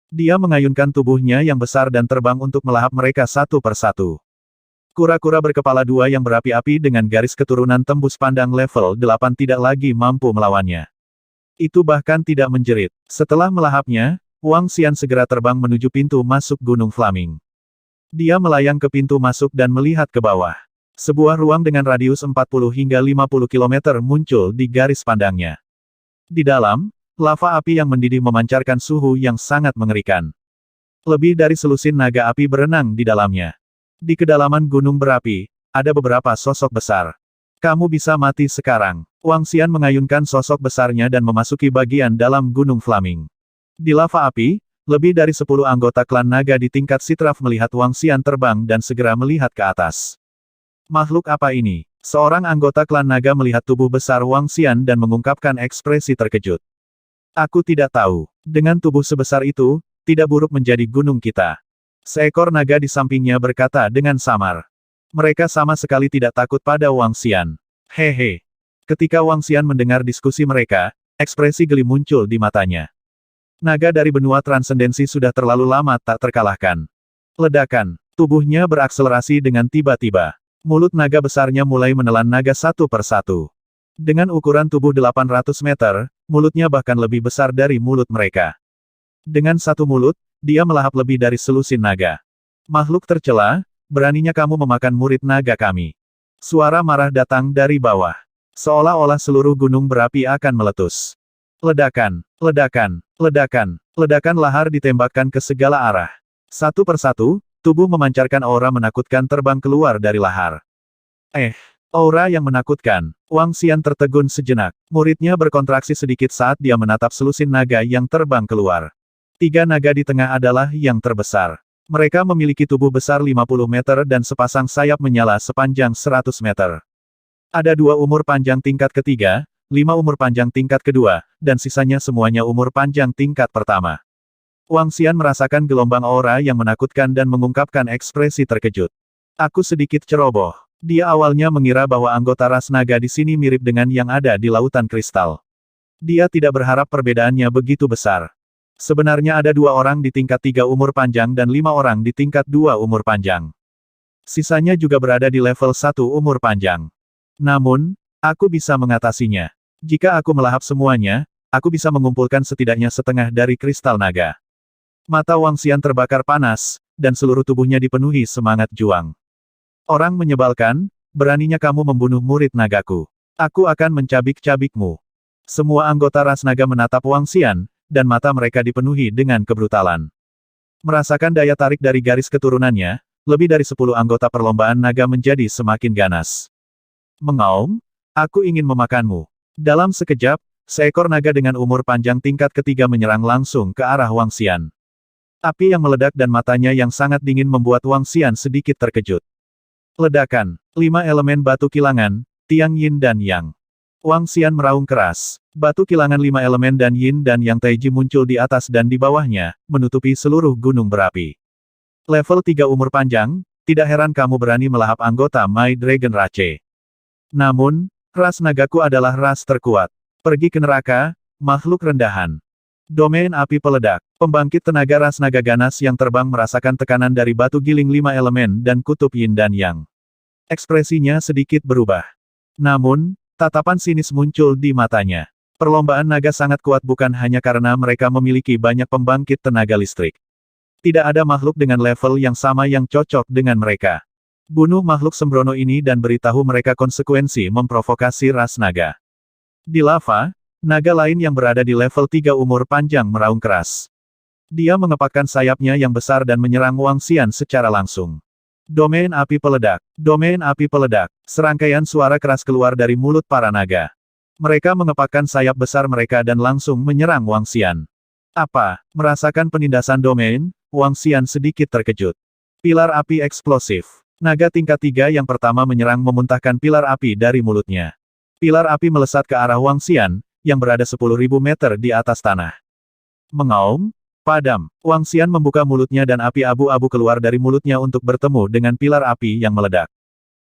S1: Dia mengayunkan tubuhnya yang besar dan terbang untuk melahap mereka satu persatu. Kura-kura berkepala dua yang berapi-api dengan garis keturunan tembus pandang level 8 tidak lagi mampu melawannya. Itu bahkan tidak menjerit. Setelah melahapnya, Wang Xian segera terbang menuju pintu masuk Gunung Flaming. Dia melayang ke pintu masuk dan melihat ke bawah. Sebuah ruang dengan radius 40 hingga 50 km muncul di garis pandangnya. Di dalam, lava api yang mendidih memancarkan suhu yang sangat mengerikan. Lebih dari selusin naga api berenang di dalamnya. Di kedalaman gunung berapi, ada beberapa sosok besar. Kamu bisa mati sekarang. Wang Xian mengayunkan sosok besarnya dan memasuki bagian dalam Gunung Flaming. Di lava api, lebih dari 10 anggota klan naga di tingkat sitraf melihat Wang Xian terbang dan segera melihat ke atas. Makhluk apa ini? Seorang anggota klan naga melihat tubuh besar Wang Xian dan mengungkapkan ekspresi terkejut. Aku tidak tahu. Dengan tubuh sebesar itu, tidak buruk menjadi gunung kita. Seekor naga di sampingnya berkata dengan samar. Mereka sama sekali tidak takut pada Wang Xian. Hehe. Ketika Wang Xian mendengar diskusi mereka, ekspresi geli muncul di matanya. Naga dari benua transendensi sudah terlalu lama tak terkalahkan. Ledakan. Tubuhnya berakselerasi dengan tiba-tiba. Mulut naga besarnya mulai menelan naga satu per satu. Dengan ukuran tubuh 800 meter, mulutnya bahkan lebih besar dari mulut mereka. Dengan satu mulut, dia melahap lebih dari selusin naga. Makhluk tercela, beraninya kamu memakan murid naga kami. Suara marah datang dari bawah. Seolah-olah seluruh gunung berapi akan meletus. Ledakan, ledakan, ledakan, ledakan lahar ditembakkan ke segala arah. Satu persatu, tubuh memancarkan aura menakutkan terbang keluar dari lahar. Aura yang menakutkan. Wang Xian tertegun sejenak. Muridnya berkontraksi sedikit saat dia menatap selusin naga yang terbang keluar. 3 naga di tengah adalah yang terbesar. Mereka memiliki tubuh besar 50 meter dan sepasang sayap menyala sepanjang 100 meter. Ada 2 umur panjang tingkat ketiga, 5 umur panjang tingkat kedua, dan sisanya semuanya umur panjang tingkat pertama. Wang Xian merasakan gelombang aura yang menakutkan dan mengungkapkan ekspresi terkejut. Aku sedikit ceroboh. Dia awalnya mengira bahwa anggota ras naga di sini mirip dengan yang ada di lautan kristal. Dia tidak berharap perbedaannya begitu besar. Sebenarnya ada 2 orang di tingkat 3 umur panjang dan 5 orang di tingkat 2 umur panjang. Sisanya juga berada di level 1 umur panjang. Namun, aku bisa mengatasinya. Jika aku melahap semuanya, aku bisa mengumpulkan setidaknya setengah dari kristal naga. Mata Wang Xian terbakar panas, dan seluruh tubuhnya dipenuhi semangat juang. Orang menyebalkan, beraninya kamu membunuh murid nagaku. Aku akan mencabik-cabikmu. Semua anggota ras naga menatap Wang Xian, dan mata mereka dipenuhi dengan kebrutalan. Merasakan daya tarik dari garis keturunannya, lebih dari 10 anggota perlombaan naga menjadi semakin ganas. Mengaum, aku ingin memakanmu. Dalam sekejap, seekor naga dengan umur panjang tingkat ketiga menyerang langsung ke arah Wang Xian. Api yang meledak dan matanya yang sangat dingin membuat Wang Xian sedikit terkejut. Ledakan. 5 elemen batu kilangan, Tiang Yin dan Yang. Wang Xian meraung keras. Batu kilangan 5 elemen dan Yin dan Yang Taiji muncul di atas dan di bawahnya, menutupi seluruh gunung berapi. Level 3 umur panjang, tidak heran kamu berani melahap anggota My Dragon Rache. Namun, ras nagaku adalah ras terkuat. Pergi ke neraka, makhluk rendahan. Domain api peledak. Pembangkit tenaga ras naga ganas yang terbang merasakan tekanan dari batu giling 5 elemen dan kutub Yin dan Yang. Ekspresinya sedikit berubah. Namun, tatapan sinis muncul di matanya. Perlombaan naga sangat kuat bukan hanya karena mereka memiliki banyak pembangkit tenaga listrik. Tidak ada makhluk dengan level yang sama yang cocok dengan mereka. Bunuh makhluk sembrono ini dan beritahu mereka konsekuensi memprovokasi ras naga. Di lava, naga lain yang berada di level 3 umur panjang meraung keras. Dia mengepakkan sayapnya yang besar dan menyerang Wang Xian secara langsung. Domain api peledak. Domain api peledak. Serangkaian suara keras keluar dari mulut para naga. Mereka mengepakkan sayap besar mereka dan langsung menyerang Wang Xian. Apa? Merasakan penindasan domain, Wang Xian sedikit terkejut. Pilar api eksplosif. Naga tingkat 3 yang pertama menyerang memuntahkan pilar api dari mulutnya. Pilar api melesat ke arah Wang Xian, yang berada 10.000 meter di atas tanah. Mengaum, padam. Wang Xian membuka mulutnya dan api abu-abu keluar dari mulutnya untuk bertemu dengan pilar api yang meledak.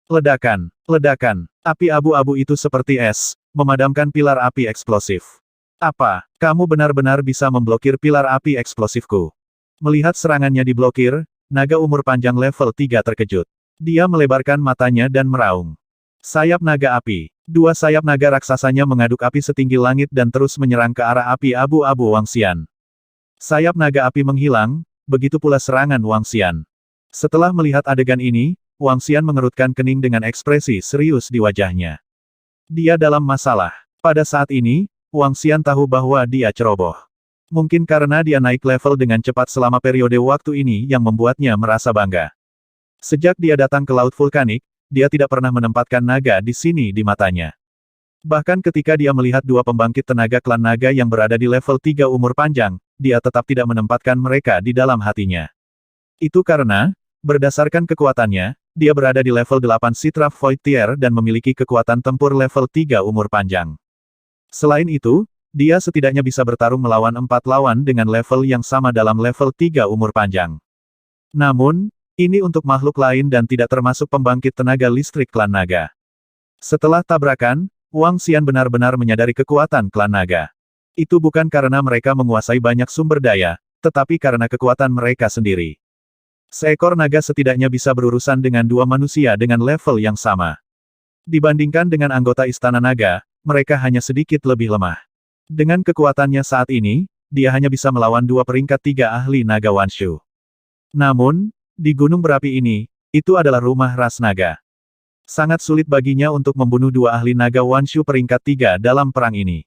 S1: Ledakan, ledakan. Api abu-abu itu seperti es, memadamkan pilar api eksplosif. Apa, kamu benar-benar bisa memblokir pilar api eksplosifku? Melihat serangannya diblokir, naga umur panjang level 3 terkejut. Dia melebarkan matanya dan meraung. Sayap naga api. 2 sayap naga raksasanya mengaduk api setinggi langit dan terus menyerang ke arah api abu-abu Wang Xian. Sayap naga api menghilang, begitu pula serangan Wang Xian. Setelah melihat adegan ini, Wang Xian mengerutkan kening dengan ekspresi serius di wajahnya. Dia dalam masalah. Pada saat ini, Wang Xian tahu bahwa dia ceroboh. Mungkin karena dia naik level dengan cepat selama periode waktu ini yang membuatnya merasa bangga. Sejak dia datang ke Laut Vulkanik, dia tidak pernah menempatkan naga di sini di matanya. Bahkan ketika dia melihat 2 pembangkit tenaga klan naga yang berada di level 3 umur panjang, dia tetap tidak menempatkan mereka di dalam hatinya. Itu karena, berdasarkan kekuatannya, dia berada di level 8 Citra Void Tier dan memiliki kekuatan tempur level 3 umur panjang. Selain itu, dia setidaknya bisa bertarung melawan 4 lawan dengan level yang sama dalam level 3 umur panjang. Namun, Ini untuk makhluk lain dan tidak termasuk pembangkit tenaga listrik klan naga. Setelah tabrakan, Wang Xian benar-benar menyadari kekuatan klan naga. Itu bukan karena mereka menguasai banyak sumber daya, tetapi karena kekuatan mereka sendiri. Seekor naga setidaknya bisa berurusan dengan dua manusia dengan level yang sama. Dibandingkan dengan anggota Istana Naga, mereka hanya sedikit lebih lemah. Dengan kekuatannya saat ini, dia hanya bisa melawan dua peringkat 3 ahli naga Wanshu. Namun, di gunung berapi ini, itu adalah rumah ras naga. Sangat sulit baginya untuk membunuh dua ahli naga Wanshu peringkat 3 dalam perang ini.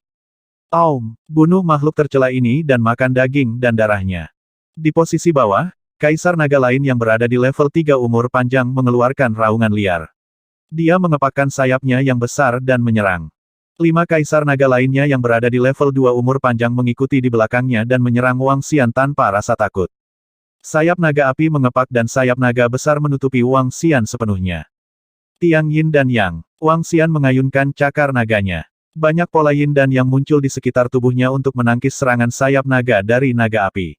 S1: Bunuh makhluk tercela ini dan makan daging dan darahnya. Di posisi bawah, kaisar naga lain yang berada di level 3 umur panjang mengeluarkan raungan liar. Dia mengepakkan sayapnya yang besar dan menyerang. 5 kaisar naga lainnya yang berada di level 2 umur panjang mengikuti di belakangnya dan menyerang Wang Xian tanpa rasa takut. Sayap naga api mengepak dan sayap naga besar menutupi Wang Xian sepenuhnya. Tiang Yin dan Yang, Wang Xian mengayunkan cakar naganya. Banyak pola Yin dan Yang muncul di sekitar tubuhnya untuk menangkis serangan sayap naga dari naga api.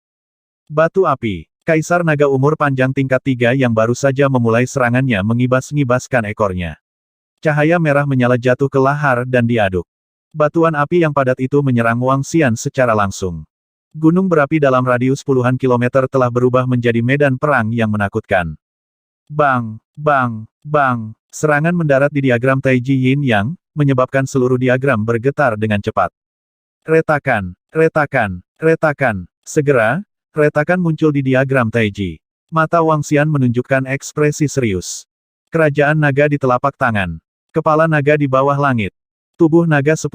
S1: Batu api. Kaisar naga umur panjang tingkat 3 yang baru saja memulai serangannya mengibas-ngibaskan ekornya. Cahaya merah menyala jatuh ke lahar dan diaduk. Batuan api yang padat itu menyerang Wang Xian secara langsung. Gunung berapi dalam radius puluhan kilometer telah berubah menjadi medan perang yang menakutkan. Bang, bang, bang. Serangan mendarat di diagram Taiji Yin Yang, menyebabkan seluruh diagram bergetar dengan cepat. Retakan, retakan, retakan. Segera, retakan muncul di diagram Taiji. Mata Wang Xian menunjukkan ekspresi serius. Kerajaan naga di telapak tangan. Kepala naga di bawah langit. Tubuh naga 10.000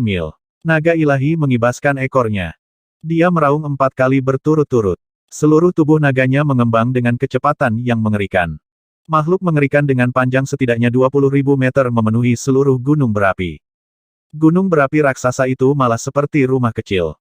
S1: mil. Naga ilahi mengibaskan ekornya. Dia meraung 4 kali berturut-turut. Seluruh tubuh naganya mengembang dengan kecepatan yang mengerikan. Makhluk mengerikan dengan panjang setidaknya 20.000 meter memenuhi seluruh gunung berapi. Gunung berapi raksasa itu malah seperti rumah kecil.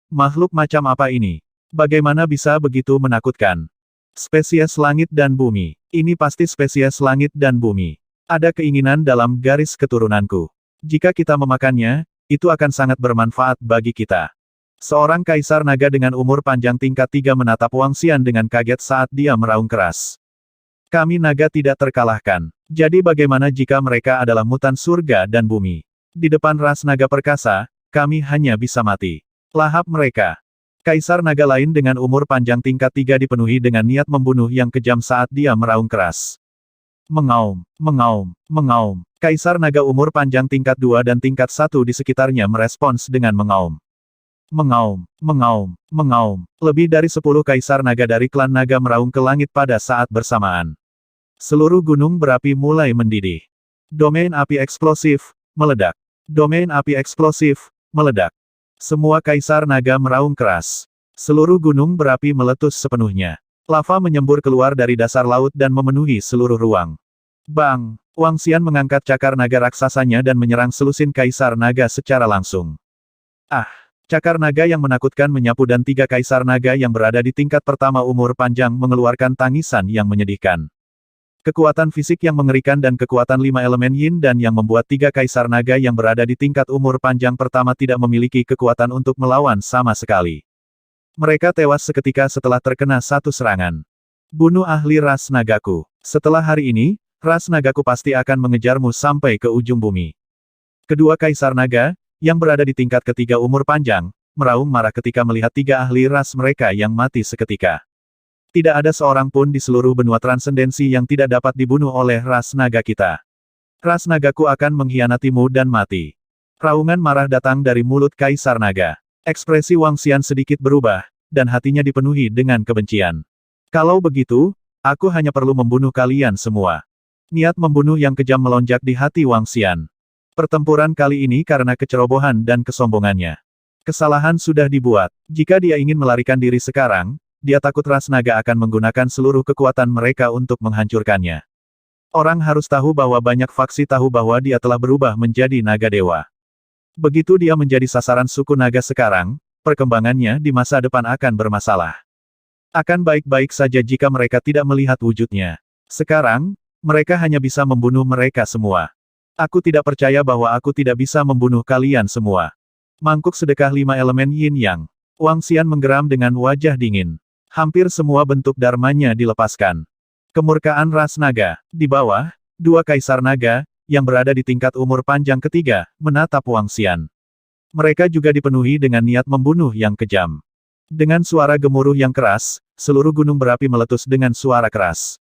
S1: Makhluk macam apa ini? Bagaimana bisa begitu menakutkan? Spesies langit dan bumi. Ini pasti spesies langit dan bumi. Ada keinginan dalam garis keturunanku. Jika kita memakannya, itu akan sangat bermanfaat bagi kita. Seorang kaisar naga dengan umur panjang tingkat 3 menatap Wang Xian dengan kaget saat dia meraung keras. Kami naga tidak terkalahkan. Jadi bagaimana jika mereka adalah mutan surga dan bumi? Di depan ras naga perkasa, kami hanya bisa mati. Lahap mereka. Kaisar naga lain dengan umur panjang tingkat 3 dipenuhi dengan niat membunuh yang kejam saat dia meraung keras. Mengaum, mengaum, mengaum. Kaisar naga umur panjang tingkat 2 dan tingkat 1 di sekitarnya merespons dengan mengaum. Mengaum, mengaum, mengaum. Lebih dari 10 kaisar naga dari klan naga meraung ke langit pada saat bersamaan. Seluruh gunung berapi mulai mendidih. Domain api eksplosif, meledak. Domain api eksplosif, meledak. Semua kaisar naga meraung keras. Seluruh gunung berapi meletus sepenuhnya. Lava menyembur keluar dari dasar laut dan memenuhi seluruh ruang. Bang! Wang Xian mengangkat cakar naga raksasanya dan menyerang selusin kaisar naga secara langsung. Cakar naga yang menakutkan menyapu dan 3 kaisar naga yang berada di tingkat pertama umur panjang mengeluarkan tangisan yang menyedihkan. Kekuatan fisik yang mengerikan dan kekuatan 5 elemen yin dan yang membuat 3 kaisar naga yang berada di tingkat umur panjang pertama tidak memiliki kekuatan untuk melawan sama sekali. Mereka tewas seketika setelah terkena satu serangan. Bunuh ahli ras nagaku. Setelah hari ini, ras nagaku pasti akan mengejarmu sampai ke ujung bumi. Kedua kaisar naga, yang berada di tingkat ketiga umur panjang, meraung marah ketika melihat 3 ahli ras mereka yang mati seketika. Tidak ada seorang pun di seluruh benua transendensi yang tidak dapat dibunuh oleh ras naga kita. Ras nagaku akan mengkhianatimu dan mati. Raungan marah datang dari mulut kaisar naga. Ekspresi Wang Xian sedikit berubah, dan hatinya dipenuhi dengan kebencian. Kalau begitu, aku hanya perlu membunuh kalian semua. Niat membunuh yang kejam melonjak di hati Wang Xian. Pertempuran kali ini karena kecerobohan dan kesombongannya. Kesalahan sudah dibuat. Jika dia ingin melarikan diri sekarang, dia takut ras naga akan menggunakan seluruh kekuatan mereka untuk menghancurkannya. Orang harus tahu bahwa banyak faksi tahu bahwa dia telah berubah menjadi naga dewa. Begitu dia menjadi sasaran suku naga sekarang, perkembangannya di masa depan akan bermasalah. Akan baik-baik saja jika mereka tidak melihat wujudnya. Sekarang, mereka hanya bisa membunuh mereka semua. Aku tidak percaya bahwa aku tidak bisa membunuh kalian semua. Mangkuk sedekah 5 elemen yin yang. Wang Xian menggeram dengan wajah dingin. Hampir semua bentuk dharmanya dilepaskan. Kemurkaan ras naga. Di bawah, dua kaisar naga, yang berada di tingkat umur panjang ketiga, menatap Wang Xian. Mereka juga dipenuhi dengan niat membunuh yang kejam. Dengan suara gemuruh yang keras, seluruh gunung berapi meletus dengan suara keras.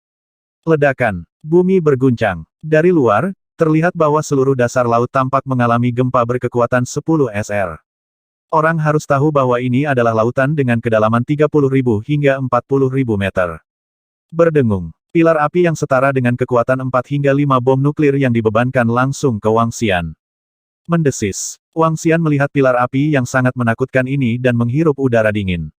S1: Ledakan. Bumi berguncang. Dari luar, terlihat bahwa seluruh dasar laut tampak mengalami gempa berkekuatan 10 SR. Orang harus tahu bahwa ini adalah lautan dengan kedalaman 30.000 hingga 40.000 meter. Berdengung. Pilar api yang setara dengan kekuatan 4 hingga 5 bom nuklir yang dibebankan langsung ke Wang Xian. Mendesis. Wang Xian melihat pilar api yang sangat menakutkan ini dan menghirup udara dingin.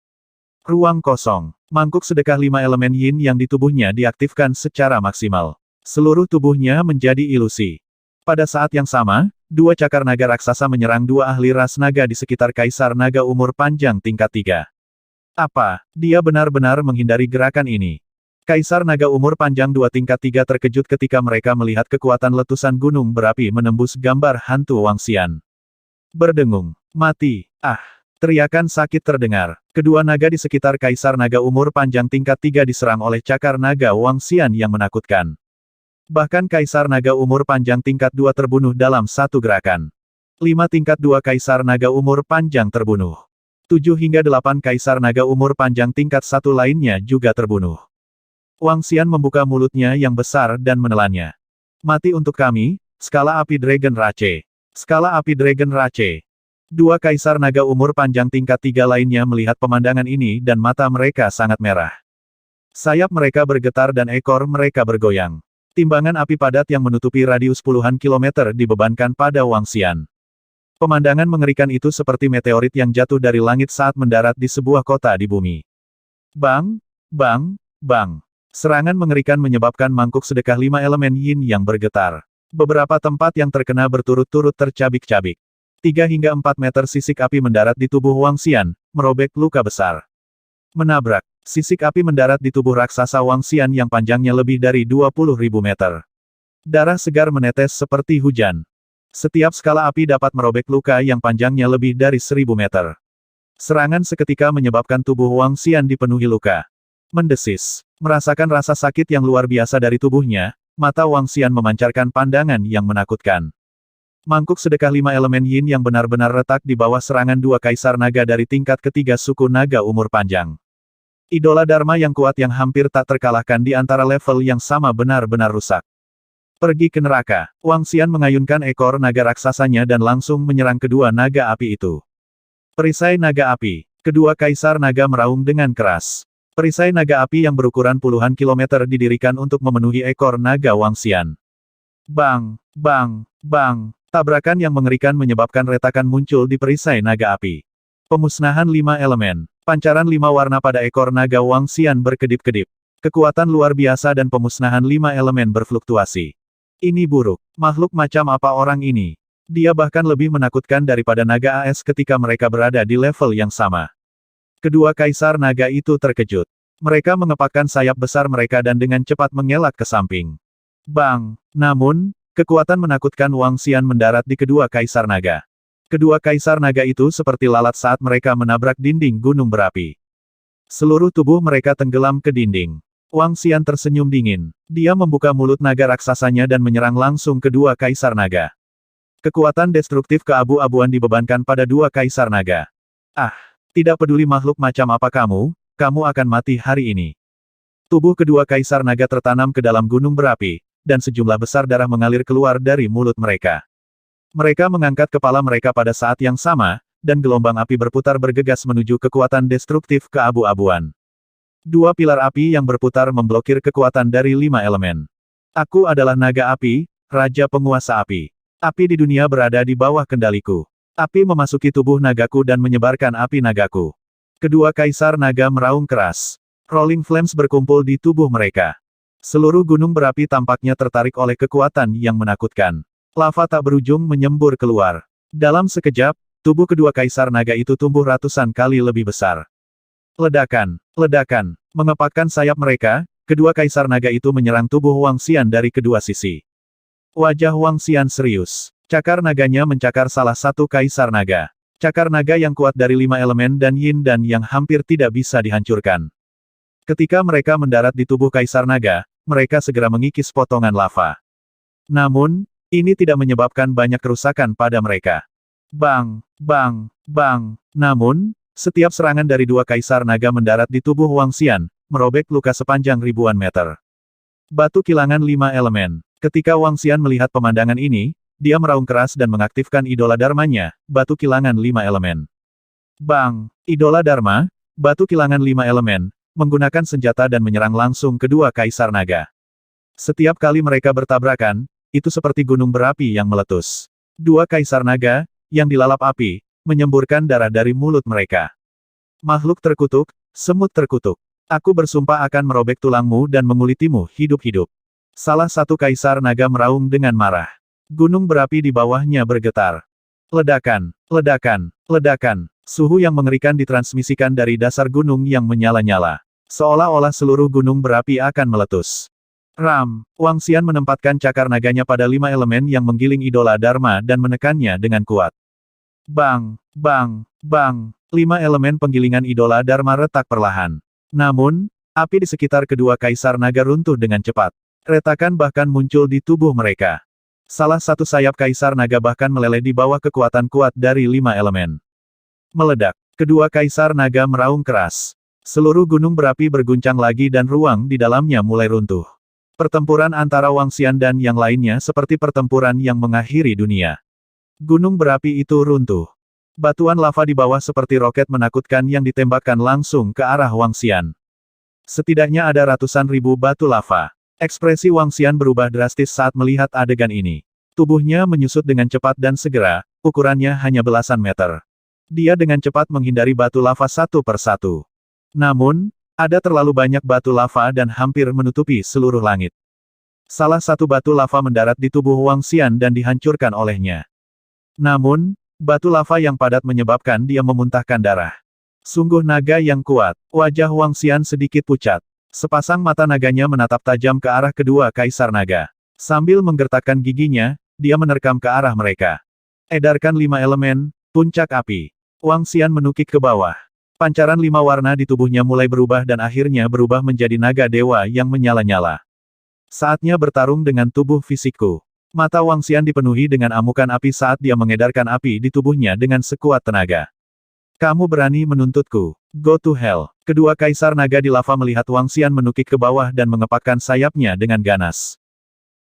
S1: Ruang kosong. Mangkuk sedekah 5 elemen yin yang di tubuhnya diaktifkan secara maksimal. Seluruh tubuhnya menjadi ilusi. Pada saat yang sama, dua cakar naga raksasa menyerang dua ahli ras naga di sekitar kaisar naga umur panjang tingkat 3. Apa? Dia benar-benar menghindari gerakan ini. Kaisar naga umur panjang 2 tingkat 3 terkejut ketika mereka melihat kekuatan letusan gunung berapi menembus gambar hantu Wang Xian. Berdengung. Mati. Ah! Teriakan sakit terdengar. Kedua naga di sekitar kaisar naga umur panjang tingkat 3 diserang oleh cakar naga Wang Xian yang menakutkan. Bahkan kaisar naga umur panjang tingkat 2 terbunuh dalam satu gerakan. 5 tingkat 2 kaisar naga umur panjang terbunuh. 7 hingga 8 kaisar naga umur panjang tingkat 1 lainnya juga terbunuh. Wang Xian membuka mulutnya yang besar dan menelannya. Mati untuk kami, skala api Dragon Rache. Skala api Dragon Rache. Dua kaisar naga umur panjang tingkat 3 lainnya melihat pemandangan ini dan mata mereka sangat merah. Sayap mereka bergetar dan ekor mereka bergoyang. Timbangan api padat yang menutupi radius puluhan kilometer dibebankan pada Wang Xian. Pemandangan mengerikan itu seperti meteorit yang jatuh dari langit saat mendarat di sebuah kota di bumi. Bang! Bang! Bang! Serangan mengerikan menyebabkan mangkuk sedekah 5 elemen yin yang bergetar. Beberapa tempat yang terkena berturut-turut tercabik-cabik. 3 hingga 4 meter sisik api mendarat di tubuh Wang Xian, merobek luka besar. Menabrak. Sisik api mendarat di tubuh raksasa Wang Xian yang panjangnya lebih dari 20.000 meter. Darah segar menetes seperti hujan. Setiap skala api dapat merobek luka yang panjangnya lebih dari 1000 meter. Serangan seketika menyebabkan tubuh Wang Xian dipenuhi luka. Mendesis. Merasakan rasa sakit yang luar biasa dari tubuhnya, mata Wang Xian memancarkan pandangan yang menakutkan. Mangkuk sedekah 5 elemen yin yang benar-benar retak di bawah serangan dua kaisar naga dari tingkat ketiga suku naga umur panjang. Idola Dharma yang kuat yang hampir tak terkalahkan di antara level yang sama benar-benar rusak. Pergi ke neraka. Wang Xian mengayunkan ekor naga raksasanya dan langsung menyerang kedua naga api itu. Perisai naga api. Kedua kaisar naga meraung dengan keras. Perisai naga api yang berukuran puluhan kilometer didirikan untuk memenuhi ekor naga Wang Xian. Bang! Bang! Bang! Tabrakan yang mengerikan menyebabkan retakan muncul di perisai naga api. Pemusnahan 5 elemen. Pancaran 5 warna pada ekor naga Wang Xian berkedip-kedip. Kekuatan luar biasa dan pemusnahan 5 elemen berfluktuasi. Ini buruk. Makhluk macam apa orang ini? Dia bahkan lebih menakutkan daripada naga AS ketika mereka berada di level yang sama. Kedua kaisar naga itu terkejut. Mereka mengepakkan sayap besar mereka dan dengan cepat mengelak ke samping. Bang! Namun, kekuatan menakutkan Wang Xian mendarat di kedua kaisar naga. Kedua kaisar naga itu seperti lalat saat mereka menabrak dinding gunung berapi. Seluruh tubuh mereka tenggelam ke dinding. Wang Xian tersenyum dingin. Dia membuka mulut naga raksasanya dan menyerang langsung kedua kaisar naga. Kekuatan destruktif keabu-abuan dibebankan pada dua kaisar naga. Ah! Tidak peduli makhluk macam apa kamu akan mati hari ini. Tubuh kedua kaisar naga tertanam ke dalam gunung berapi, dan sejumlah besar darah mengalir keluar dari mulut mereka. Mereka mengangkat kepala mereka pada saat yang sama, dan gelombang api berputar bergegas menuju kekuatan destruktif keabu-abuan. Dua pilar api yang berputar memblokir kekuatan dari 5 elemen. Aku adalah naga api, raja penguasa api. Api di dunia berada di bawah kendaliku. Api memasuki tubuh nagaku dan menyebarkan api nagaku. Kedua kaisar naga meraung keras. Rolling flames berkumpul di tubuh mereka. Seluruh gunung berapi tampaknya tertarik oleh kekuatan yang menakutkan. Lava tak berujung menyembur keluar. Dalam sekejap, tubuh kedua kaisar naga itu tumbuh ratusan kali lebih besar. Ledakan, ledakan, mengepakkan sayap mereka, kedua kaisar naga itu menyerang tubuh Wang Xian dari kedua sisi. Wajah Wang Xian serius. Cakar naganya mencakar salah satu kaisar naga. Cakar naga yang kuat dari 5 elemen dan yin dan yang hampir tidak bisa dihancurkan. Ketika mereka mendarat di tubuh Kaisar Naga, mereka segera mengikis potongan lava. Namun, ini tidak menyebabkan banyak kerusakan pada mereka. Bang, bang, bang. Namun, setiap serangan dari dua Kaisar Naga mendarat di tubuh Wang Xian, merobek luka sepanjang ribuan meter. Batu kilangan 5 elemen. Ketika Wang Xian melihat pemandangan ini, dia meraung keras dan mengaktifkan idola dharmanya, batu kilangan 5 elemen. Bang! Idola Dharma, batu kilangan 5 elemen, menggunakan senjata dan menyerang langsung kedua Kaisar Naga. Setiap kali mereka bertabrakan, itu seperti gunung berapi yang meletus. Dua Kaisar Naga, yang dilalap api, menyemburkan darah dari mulut mereka. Makhluk terkutuk, semut terkutuk. Aku bersumpah akan merobek tulangmu dan mengulitimu hidup-hidup. Salah satu Kaisar Naga meraung dengan marah. Gunung berapi di bawahnya bergetar. Ledakan, ledakan, ledakan. Suhu yang mengerikan ditransmisikan dari dasar gunung yang menyala-nyala. Seolah-olah seluruh gunung berapi akan meletus. Ram, Wang Xian menempatkan cakar naganya pada 5 elemen yang menggiling idola Dharma dan menekannya dengan kuat. Bang, bang, bang. 5 elemen penggilingan idola Dharma retak perlahan. Namun, api di sekitar kedua Kaisar Naga runtuh dengan cepat. Retakan bahkan muncul di tubuh mereka. Salah satu sayap Kaisar Naga bahkan meleleh di bawah kekuatan kuat dari 5 elemen. Meledak. Kedua Kaisar Naga meraung keras. Seluruh gunung berapi berguncang lagi dan ruang di dalamnya mulai runtuh. Pertempuran antara Wang Xian dan yang lainnya seperti pertempuran yang mengakhiri dunia. Gunung berapi itu runtuh. Batuan lava di bawah seperti roket menakutkan yang ditembakkan langsung ke arah Wang Xian. Setidaknya ada ratusan ribu batu lava. Ekspresi Wang Xian berubah drastis saat melihat adegan ini. Tubuhnya menyusut dengan cepat dan segera, ukurannya hanya belasan meter. Dia dengan cepat menghindari batu lava satu per satu. Namun, ada terlalu banyak batu lava dan hampir menutupi seluruh langit. Salah satu batu lava mendarat di tubuh Wang Xian dan dihancurkan olehnya. Namun, batu lava yang padat menyebabkan dia memuntahkan darah. Sungguh naga yang kuat. Wajah Wang Xian sedikit pucat. Sepasang mata naganya menatap tajam ke arah kedua Kaisar Naga. Sambil menggertakkan giginya, dia menerkam ke arah mereka. Edarkan 5 elemen, puncak api. Wang Xian menukik ke bawah. Pancaran 5 warna di tubuhnya mulai berubah dan akhirnya berubah menjadi naga dewa yang menyala-nyala. Saatnya bertarung dengan tubuh fisikku. Mata Wang Xian dipenuhi dengan amukan api saat dia mengedarkan api di tubuhnya dengan sekuat tenaga. Kamu berani menuntutku? Go to hell. Kedua Kaisar Naga di lava melihat Wang Xian menukik ke bawah dan mengepakkan sayapnya dengan ganas.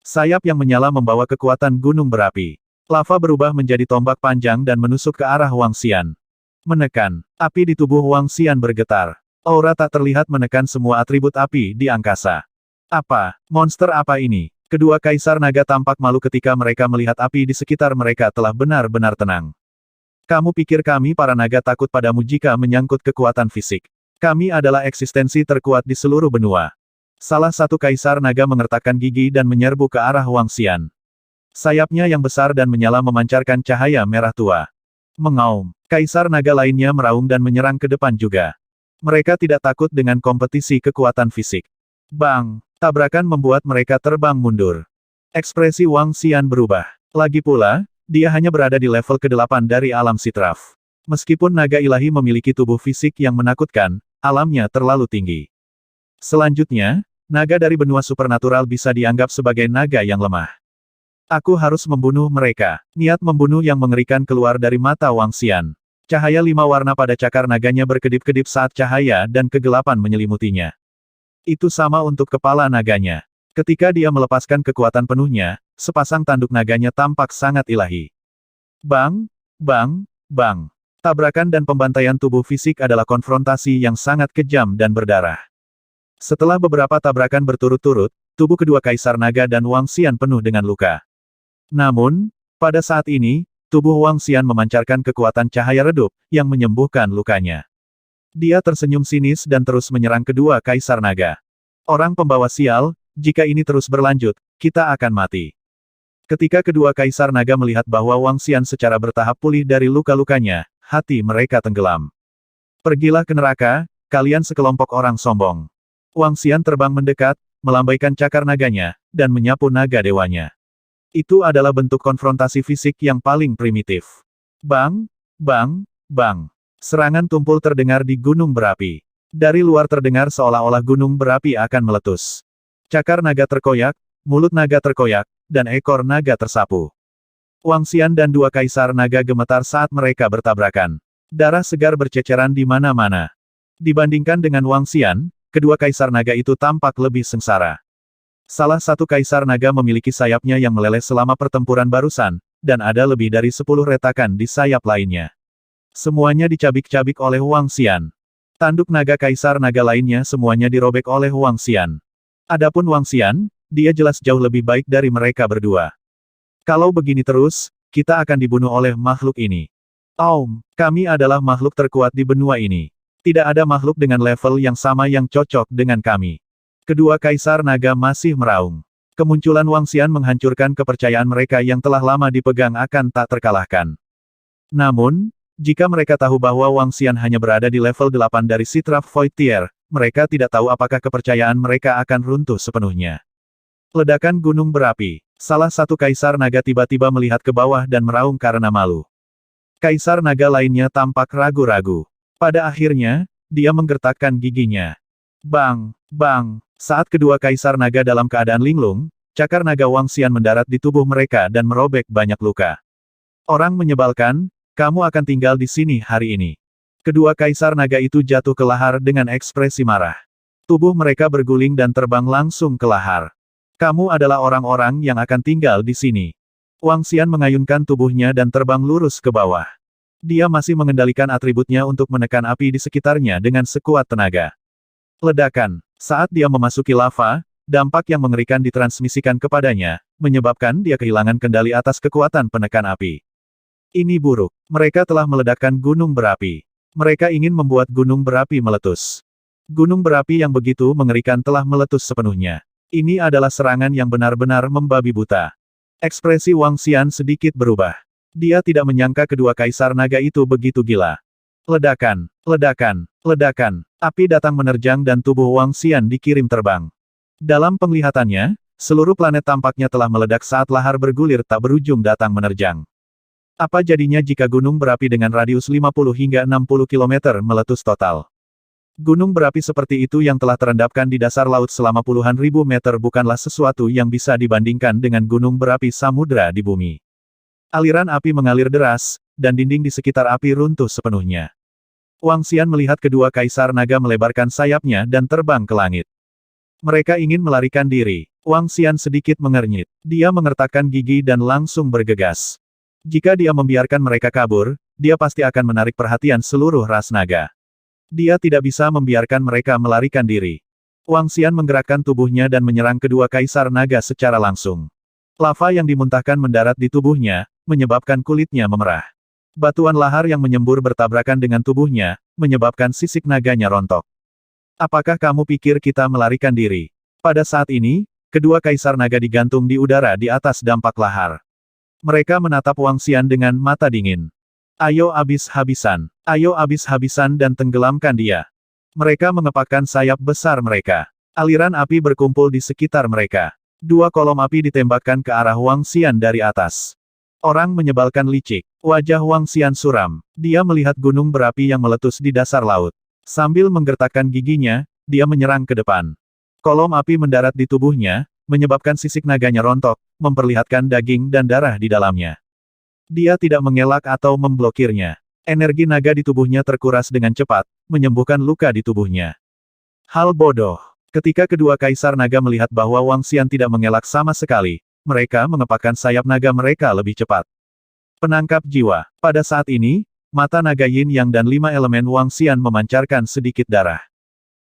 S1: Sayap yang menyala membawa kekuatan gunung berapi. Lava berubah menjadi tombak panjang dan menusuk ke arah Wang Xian. Menekan. Api di tubuh Wang Xian bergetar. Aura tak terlihat menekan semua atribut api di angkasa. Apa? Monster apa ini? Kedua Kaisar Naga tampak malu ketika mereka melihat api di sekitar mereka telah benar-benar tenang. Kamu pikir kami para naga takut padamu jika menyangkut kekuatan fisik? Kami adalah eksistensi terkuat di seluruh benua. Salah satu Kaisar Naga mengertakkan gigi dan menyerbu ke arah Wang Xian. Sayapnya yang besar dan menyala memancarkan cahaya merah tua. Mengaum. Kaisar Naga lainnya meraung dan menyerang ke depan juga. Mereka tidak takut dengan kompetisi kekuatan fisik. Bang! Tabrakan membuat mereka terbang mundur. Ekspresi Wang Xian berubah. Lagi pula, dia hanya berada di level ke-8 dari alam sitraf. Meskipun naga ilahi memiliki tubuh fisik yang menakutkan, alamnya terlalu tinggi. Selanjutnya, naga dari benua supernatural bisa dianggap sebagai naga yang lemah. Aku harus membunuh mereka. Niat membunuh yang mengerikan keluar dari mata Wang Xian. Cahaya 5 warna pada cakar naganya berkedip-kedip saat cahaya dan kegelapan menyelimutinya. Itu sama untuk kepala naganya. Ketika dia melepaskan kekuatan penuhnya, sepasang tanduk naganya tampak sangat ilahi. Bang, bang, bang. Tabrakan dan pembantaian tubuh fisik adalah konfrontasi yang sangat kejam dan berdarah. Setelah beberapa tabrakan berturut-turut, tubuh kedua Kaisar Naga dan Wang Xian penuh dengan luka. Namun, pada saat ini, tubuh Wang Xian memancarkan kekuatan cahaya redup, yang menyembuhkan lukanya. Dia tersenyum sinis dan terus menyerang kedua Kaisar Naga. Orang pembawa sial, jika ini terus berlanjut, kita akan mati. Ketika kedua Kaisar Naga melihat bahwa Wang Xian secara bertahap pulih dari luka-lukanya, hati mereka tenggelam. Pergilah ke neraka, kalian sekelompok orang sombong. Wang Xian terbang mendekat, melambaikan cakar naganya, dan menyapu naga dewanya. Itu adalah bentuk konfrontasi fisik yang paling primitif. Bang, bang, bang. Serangan tumpul terdengar di gunung berapi. Dari luar terdengar seolah-olah gunung berapi akan meletus. Cakar naga terkoyak, mulut naga terkoyak, dan ekor naga tersapu. Wang Xian dan dua kaisar naga gemetar saat mereka bertabrakan. Darah segar berceceran di mana-mana. Dibandingkan dengan Wang Xian, kedua kaisar naga itu tampak lebih sengsara. Salah satu kaisar naga memiliki sayapnya yang meleleh selama pertempuran barusan, dan ada lebih dari 10 retakan di sayap lainnya. Semuanya dicabik-cabik oleh Wang Xian. Tanduk naga kaisar naga lainnya semuanya dirobek oleh Wang Xian. Adapun Wang Xian, dia jelas jauh lebih baik dari mereka berdua. Kalau begini terus, kita akan dibunuh oleh makhluk ini. Kami adalah makhluk terkuat di benua ini. Tidak ada makhluk dengan level yang sama yang cocok dengan kami. Kedua kaisar naga masih meraung. Kemunculan Wang Xian menghancurkan kepercayaan mereka yang telah lama dipegang akan tak terkalahkan. Namun, jika mereka tahu bahwa Wang Xian hanya berada di level 8 dari Citra Void Tier, mereka tidak tahu apakah kepercayaan mereka akan runtuh sepenuhnya. Ledakan gunung berapi. Salah satu kaisar naga tiba-tiba melihat ke bawah dan meraung karena malu. Kaisar naga lainnya tampak ragu-ragu. Pada akhirnya, dia menggertakkan giginya. Bang, bang, saat kedua kaisar naga dalam keadaan linglung, cakar naga Wang Xian mendarat di tubuh mereka dan merobek banyak luka. Orang menyebalkan, kamu akan tinggal di sini hari ini. Kedua kaisar naga itu jatuh ke lahar dengan ekspresi marah. Tubuh mereka berguling dan terbang langsung ke lahar. Kamu adalah orang-orang yang akan tinggal di sini. Wang Xian mengayunkan tubuhnya dan terbang lurus ke bawah. Dia masih mengendalikan atributnya untuk menekan api di sekitarnya dengan sekuat tenaga. Ledakan. Saat dia memasuki lava, dampak yang mengerikan ditransmisikan kepadanya, menyebabkan dia kehilangan kendali atas kekuatan penekan api. Ini buruk. Mereka telah meledakkan gunung berapi. Mereka ingin membuat gunung berapi meletus. Gunung berapi yang begitu mengerikan telah meletus sepenuhnya. Ini adalah serangan yang benar-benar membabi buta. Ekspresi Wang Xian sedikit berubah. Dia tidak menyangka kedua kaisar naga itu begitu gila. Ledakan, ledakan, ledakan. Api datang menerjang dan tubuh Wang Xian dikirim terbang. Dalam penglihatannya, seluruh planet tampaknya telah meledak saat lahar bergulir tak berujung datang menerjang. Apa jadinya jika gunung berapi dengan radius 50 hingga 60 km meletus total? Gunung berapi seperti itu yang telah terendapkan di dasar laut selama puluhan ribu meter bukanlah sesuatu yang bisa dibandingkan dengan gunung berapi samudra di bumi. Aliran api mengalir deras, dan dinding di sekitar api runtuh sepenuhnya. Wang Xian melihat kedua kaisar naga melebarkan sayapnya dan terbang ke langit. Mereka ingin melarikan diri. Wang Xian sedikit mengernyit. Dia mengertakkan gigi dan langsung bergegas. Jika dia membiarkan mereka kabur, dia pasti akan menarik perhatian seluruh ras naga. Dia tidak bisa membiarkan mereka melarikan diri. Wang Xian menggerakkan tubuhnya dan menyerang kedua kaisar naga secara langsung. Lava yang dimuntahkan mendarat di tubuhnya, menyebabkan kulitnya memerah. Batuan lahar yang menyembur bertabrakan dengan tubuhnya, menyebabkan sisik naganya rontok. Apakah kamu pikir kita melarikan diri? Pada saat ini, kedua kaisar naga digantung di udara di atas dampak lahar. Mereka menatap Wang Xian dengan mata dingin. Ayo habis-habisan. Ayo habis-habisan dan tenggelamkan dia. Mereka mengepakkan sayap besar mereka. Aliran api berkumpul di sekitar mereka. Dua kolom api ditembakkan ke arah Wang Xian dari atas. Orang menyebalkan licik. Wajah Wang Xian suram. Dia melihat gunung berapi yang meletus di dasar laut. Sambil menggertakkan giginya, dia menyerang ke depan. Kolom api mendarat di tubuhnya, menyebabkan sisik naganya rontok, memperlihatkan daging dan darah di dalamnya. Dia tidak mengelak atau memblokirnya. Energi naga di tubuhnya terkuras dengan cepat, menyembuhkan luka di tubuhnya. Hal bodoh. Ketika kedua kaisar naga melihat bahwa Wang Xian tidak mengelak sama sekali, mereka mengepakkan sayap naga mereka lebih cepat. Penangkap jiwa. Pada saat ini, mata naga Yin Yang dan 5 elemen Wang Xian memancarkan sedikit darah.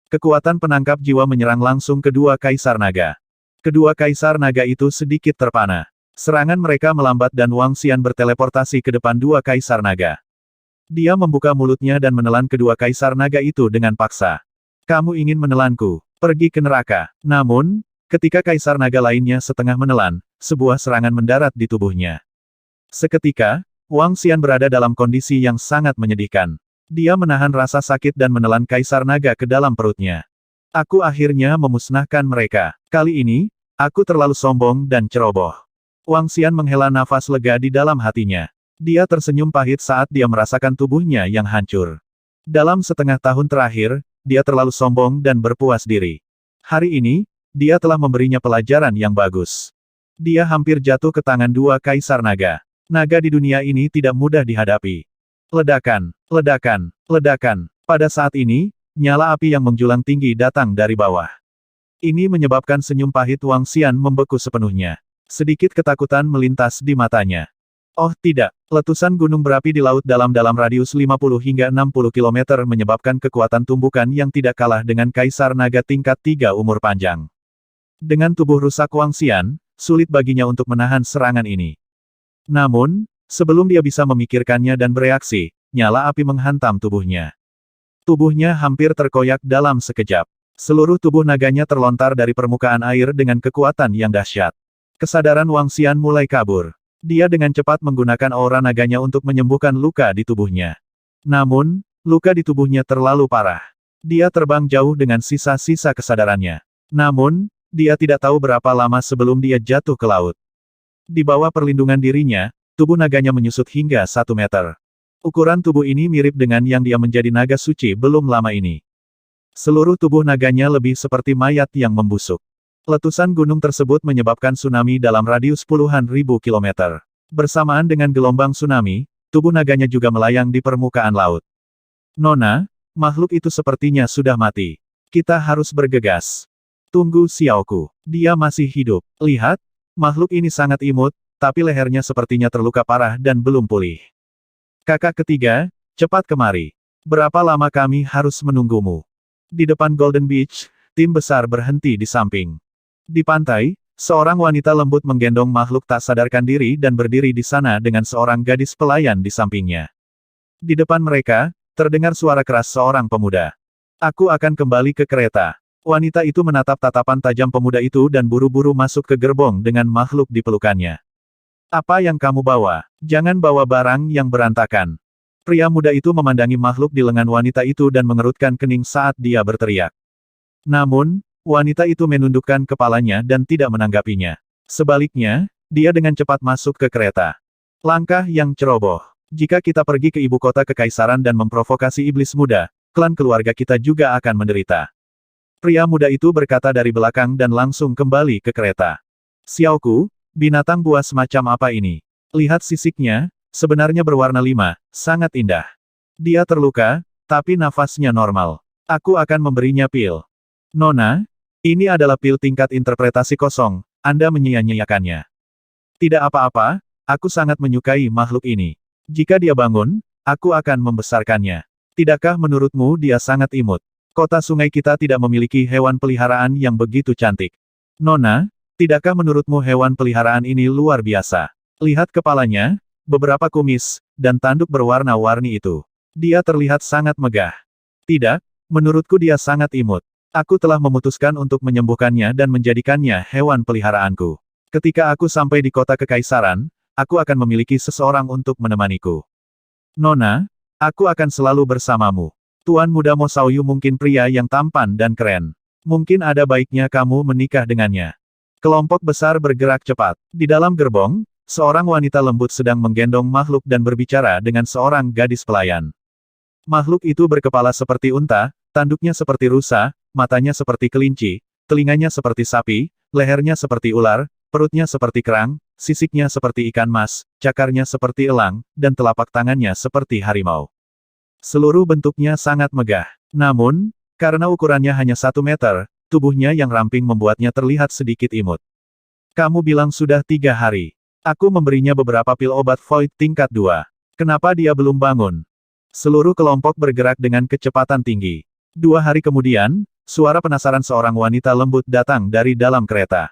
S1: Kekuatan penangkap jiwa menyerang langsung kedua kaisar naga. Kedua kaisar naga itu sedikit terpana. Serangan mereka melambat dan Wang Xian berteleportasi ke depan dua kaisar naga. Dia membuka mulutnya dan menelan kedua kaisar naga itu dengan paksa. Kamu ingin menelanku? Pergi ke neraka. Namun, ketika kaisar naga lainnya setengah menelan, sebuah serangan mendarat di tubuhnya. Seketika, Wang Xian berada dalam kondisi yang sangat menyedihkan. Dia menahan rasa sakit dan menelan kaisar naga ke dalam perutnya. Aku akhirnya memusnahkan mereka. Kali ini, aku terlalu sombong dan ceroboh. Wang Xian menghela nafas lega di dalam hatinya. Dia tersenyum pahit saat dia merasakan tubuhnya yang hancur. Dalam setengah tahun terakhir, dia terlalu sombong dan berpuas diri. Hari ini, dia telah memberinya pelajaran yang bagus. Dia hampir jatuh ke tangan dua kaisar naga. Naga di dunia ini tidak mudah dihadapi. Ledakan, ledakan, ledakan. Pada saat ini, nyala api yang menjulang tinggi datang dari bawah. Ini menyebabkan senyum pahit Wang Xian membeku sepenuhnya. Sedikit ketakutan melintas di matanya. Oh tidak, letusan gunung berapi di laut dalam radius 50 hingga 60 km menyebabkan kekuatan tumbukan yang tidak kalah dengan kaisar naga tingkat 3 umur panjang. Dengan tubuh rusak Wang Xian, sulit baginya untuk menahan serangan ini. Namun, sebelum dia bisa memikirkannya dan bereaksi, nyala api menghantam tubuhnya. Tubuhnya hampir terkoyak dalam sekejap. Seluruh tubuh naganya terlontar dari permukaan air dengan kekuatan yang dahsyat. Kesadaran Wang Xian mulai kabur. Dia dengan cepat menggunakan aura naganya untuk menyembuhkan luka di tubuhnya. Namun, luka di tubuhnya terlalu parah. Dia terbang jauh dengan sisa-sisa kesadarannya. Namun, dia tidak tahu berapa lama sebelum dia jatuh ke laut. Di bawah perlindungan dirinya, tubuh naganya menyusut hingga 1 meter. Ukuran tubuh ini mirip dengan yang dia menjadi naga suci belum lama ini. Seluruh tubuh naganya lebih seperti mayat yang membusuk. Letusan gunung tersebut menyebabkan tsunami dalam radius puluhan ribu kilometer. Bersamaan dengan gelombang tsunami, tubuh naganya juga melayang di permukaan laut. Nona, makhluk itu sepertinya sudah mati. Kita harus bergegas. Tunggu Xiaoku. Dia masih hidup. Lihat, makhluk ini sangat imut, tapi lehernya sepertinya terluka parah dan belum pulih. Kakak ketiga, cepat kemari. Berapa lama kami harus menunggumu? Di depan Golden Beach, tim besar berhenti di samping. Di pantai, seorang wanita lembut menggendong makhluk tak sadarkan diri dan berdiri di sana dengan seorang gadis pelayan di sampingnya. Di depan mereka, terdengar suara keras seorang pemuda. Aku akan kembali ke kereta. Wanita itu menatap tatapan tajam pemuda itu dan buru-buru masuk ke gerbong dengan makhluk di pelukannya. Apa yang kamu bawa? Jangan bawa barang yang berantakan. Pria muda itu memandangi makhluk di lengan wanita itu dan mengerutkan kening saat dia berteriak. Namun, wanita itu menundukkan kepalanya dan tidak menanggapinya. Sebaliknya, dia dengan cepat masuk ke kereta. Langkah yang ceroboh. Jika kita pergi ke ibu kota kekaisaran dan memprovokasi iblis muda, klan keluarga kita juga akan menderita. Pria muda itu berkata dari belakang dan langsung kembali ke kereta. Xiaoku, binatang buas macam apa ini? Lihat sisiknya, sebenarnya berwarna 5, sangat indah. Dia terluka, tapi nafasnya normal. Aku akan memberinya pil. Nona, ini adalah pil tingkat interpretasi kosong, Anda menyia-nyiakannya. Tidak apa-apa, aku sangat menyukai makhluk ini. Jika dia bangun, aku akan membesarkannya. Tidakkah menurutmu dia sangat imut? Kota sungai kita tidak memiliki hewan peliharaan yang begitu cantik. Nona, tidakkah menurutmu hewan peliharaan ini luar biasa? Lihat kepalanya, beberapa kumis, dan tanduk berwarna-warni itu. Dia terlihat sangat megah. Tidak, menurutku dia sangat imut. Aku telah memutuskan untuk menyembuhkannya dan menjadikannya hewan peliharaanku. Ketika aku sampai di kota kekaisaran, aku akan memiliki seseorang untuk menemaniku. Nona, aku akan selalu bersamamu. Tuan muda Mo Xiaoyu mungkin pria yang tampan dan keren. Mungkin ada baiknya kamu menikah dengannya. Kelompok besar bergerak cepat. Di dalam gerbong, seorang wanita lembut sedang menggendong makhluk dan berbicara dengan seorang gadis pelayan. Makhluk itu berkepala seperti unta, tanduknya seperti rusa, matanya seperti kelinci, telinganya seperti sapi, lehernya seperti ular, perutnya seperti kerang, sisiknya seperti ikan mas, cakarnya seperti elang, dan telapak tangannya seperti harimau. Seluruh bentuknya sangat megah. Namun, karena ukurannya hanya 1 meter, tubuhnya yang ramping membuatnya terlihat sedikit imut. Kamu bilang sudah 3 hari. Aku memberinya beberapa pil obat Void tingkat 2. Kenapa dia belum bangun? Seluruh kelompok bergerak dengan kecepatan tinggi. 2 hari kemudian, suara penasaran seorang wanita lembut datang dari dalam kereta.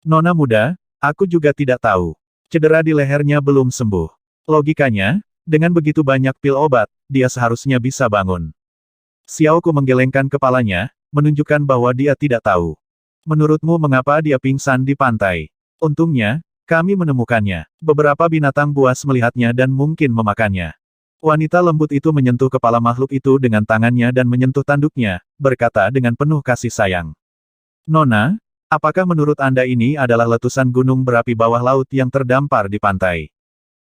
S1: Nona muda, aku juga tidak tahu. Cedera di lehernya belum sembuh. Logikanya, dengan begitu banyak pil obat, dia seharusnya bisa bangun. Xiaoku menggelengkan kepalanya, menunjukkan bahwa dia tidak tahu. Menurutmu mengapa dia pingsan di pantai? Untungnya, kami menemukannya. Beberapa binatang buas melihatnya dan mungkin memakannya. Wanita lembut itu menyentuh kepala makhluk itu dengan tangannya dan menyentuh tanduknya, berkata dengan penuh kasih sayang. Nona, apakah menurut Anda ini adalah letusan gunung berapi bawah laut yang terdampar di pantai?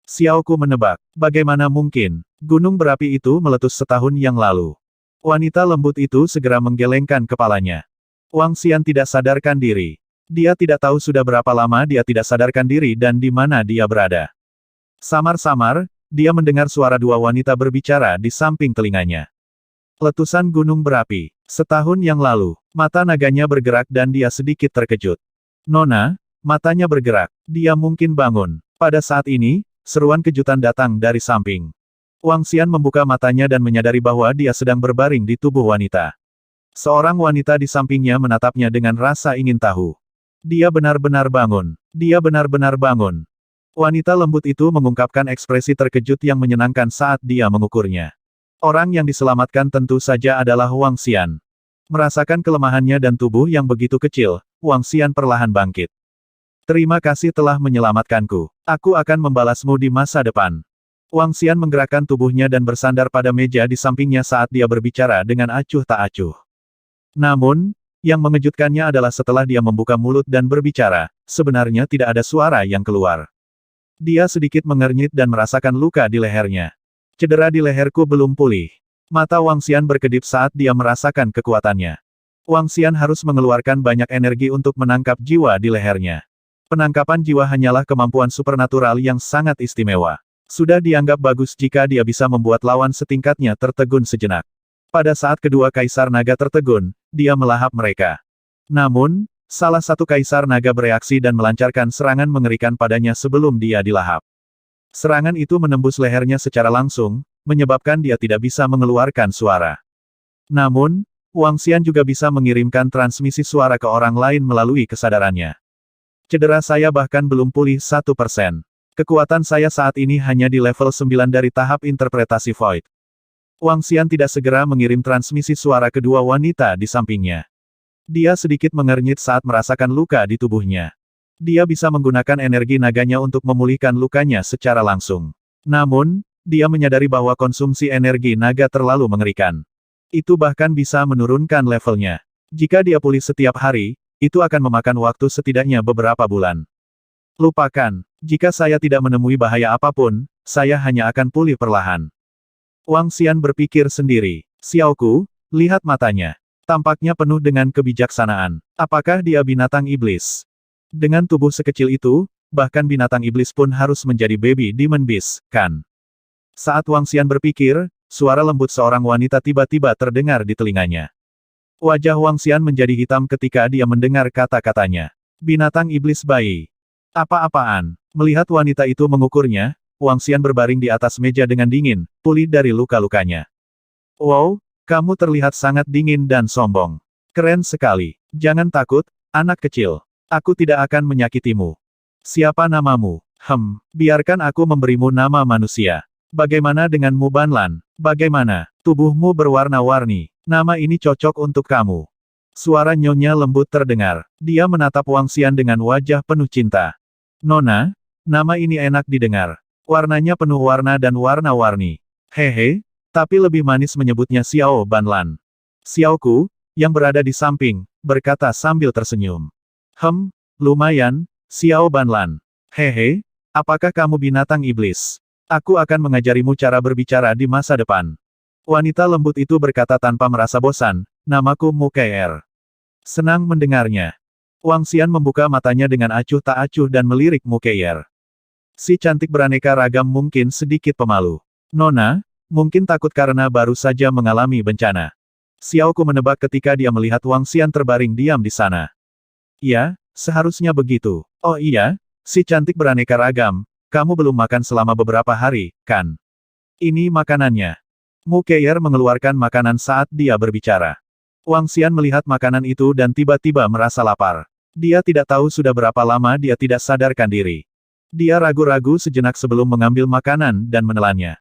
S1: Xiaoku menebak, bagaimana mungkin? Gunung berapi itu meletus setahun yang lalu. Wanita lembut itu segera menggelengkan kepalanya. Wang Xian tidak sadarkan diri. Dia tidak tahu sudah berapa lama dia tidak sadarkan diri dan di mana dia berada. Samar-samar, dia mendengar suara dua wanita berbicara di samping telinganya. Letusan gunung berapi. Setahun yang lalu, mata naganya bergerak dan dia sedikit terkejut. Nona, matanya bergerak. Dia mungkin bangun. Pada saat ini, seruan kejutan datang dari samping. Wang Xian membuka matanya dan menyadari bahwa dia sedang berbaring di tubuh wanita. Seorang wanita di sampingnya menatapnya dengan rasa ingin tahu. Dia benar-benar bangun. Dia benar-benar bangun. Wanita lembut itu mengungkapkan ekspresi terkejut yang menyenangkan saat dia mengukurnya. Orang yang diselamatkan tentu saja adalah Wang Xian. Merasakan kelemahannya dan tubuh yang begitu kecil, Wang Xian perlahan bangkit. Terima kasih telah menyelamatkanku. Aku akan membalasmu di masa depan. Wang Xian menggerakkan tubuhnya dan bersandar pada meja di sampingnya saat dia berbicara dengan acuh tak acuh. Namun, yang mengejutkannya adalah setelah dia membuka mulut dan berbicara, sebenarnya tidak ada suara yang keluar. Dia sedikit mengernyit dan merasakan luka di lehernya. Cedera di leherku belum pulih. Mata Wang Xian berkedip saat dia merasakan kekuatannya. Wang Xian harus mengeluarkan banyak energi untuk menangkap jiwa di lehernya. Penangkapan jiwa hanyalah kemampuan supernatural yang sangat istimewa. Sudah dianggap bagus jika dia bisa membuat lawan setingkatnya tertegun sejenak. Pada saat kedua Kaisar Naga tertegun, dia melahap mereka. Namun, salah satu Kaisar Naga bereaksi dan melancarkan serangan mengerikan padanya sebelum dia dilahap. Serangan itu menembus lehernya secara langsung, menyebabkan dia tidak bisa mengeluarkan suara. Namun, Wang Xian juga bisa mengirimkan transmisi suara ke orang lain melalui kesadarannya. Cedera saya bahkan belum pulih 1%. Kekuatan saya saat ini hanya di level 9 dari tahap interpretasi Void. Wang Xian tidak segera mengirim transmisi suara kedua wanita di sampingnya. Dia sedikit mengernyit saat merasakan luka di tubuhnya. Dia bisa menggunakan energi naganya untuk memulihkan lukanya secara langsung. Namun, dia menyadari bahwa konsumsi energi naga terlalu mengerikan. Itu bahkan bisa menurunkan levelnya. Jika dia pulih setiap hari, itu akan memakan waktu setidaknya beberapa bulan. Lupakan, jika saya tidak menemui bahaya apapun, saya hanya akan pulih perlahan. Wang Xian berpikir sendiri. Xiaoku, lihat matanya. Tampaknya penuh dengan kebijaksanaan. Apakah dia binatang iblis? Dengan tubuh sekecil itu, bahkan binatang iblis pun harus menjadi baby demon beast, kan? Saat Wang Xian berpikir, suara lembut seorang wanita tiba-tiba terdengar di telinganya. Wajah Wang Xian menjadi hitam ketika dia mendengar kata-katanya. Binatang iblis bayi. Apa-apaan? Melihat wanita itu mengukurnya, Wang Xian berbaring di atas meja dengan dingin, pulih dari luka-lukanya. Wow, kamu terlihat sangat dingin dan sombong. Keren sekali. Jangan takut, anak kecil. Aku tidak akan menyakitimu. Siapa namamu? Biarkan aku memberimu nama manusia. Bagaimana denganmu Banlan? Bagaimana? Tubuhmu berwarna-warni. Nama ini cocok untuk kamu. Suara nyonya lembut terdengar. Dia menatap Wang Xian dengan wajah penuh cinta. Nona, nama ini enak didengar. Warnanya penuh warna dan warna-warni. Hehe, tapi lebih manis menyebutnya Xiao Banlan. Xiaoku, yang berada di samping, berkata sambil tersenyum. Lumayan, Xiao Banlan. Hehe, apakah kamu binatang iblis? Aku akan mengajarimu cara berbicara di masa depan. Wanita lembut itu berkata tanpa merasa bosan, namaku Mu Kei'er. Senang mendengarnya. Wang Xian membuka matanya dengan acuh tak acuh dan melirik Mu Kei'er. Si cantik beraneka ragam mungkin sedikit pemalu. Nona, mungkin takut karena baru saja mengalami bencana. Xiaoku menebak ketika dia melihat Wang Xian terbaring diam di sana. Ya, seharusnya begitu. Oh iya, si cantik beraneka ragam, kamu belum makan selama beberapa hari, kan? Ini makanannya. Mu Kei'er mengeluarkan makanan saat dia berbicara. Wang Xian melihat makanan itu dan tiba-tiba merasa lapar. Dia tidak tahu sudah berapa lama dia tidak sadarkan diri. Dia ragu-ragu sejenak sebelum mengambil makanan dan menelannya.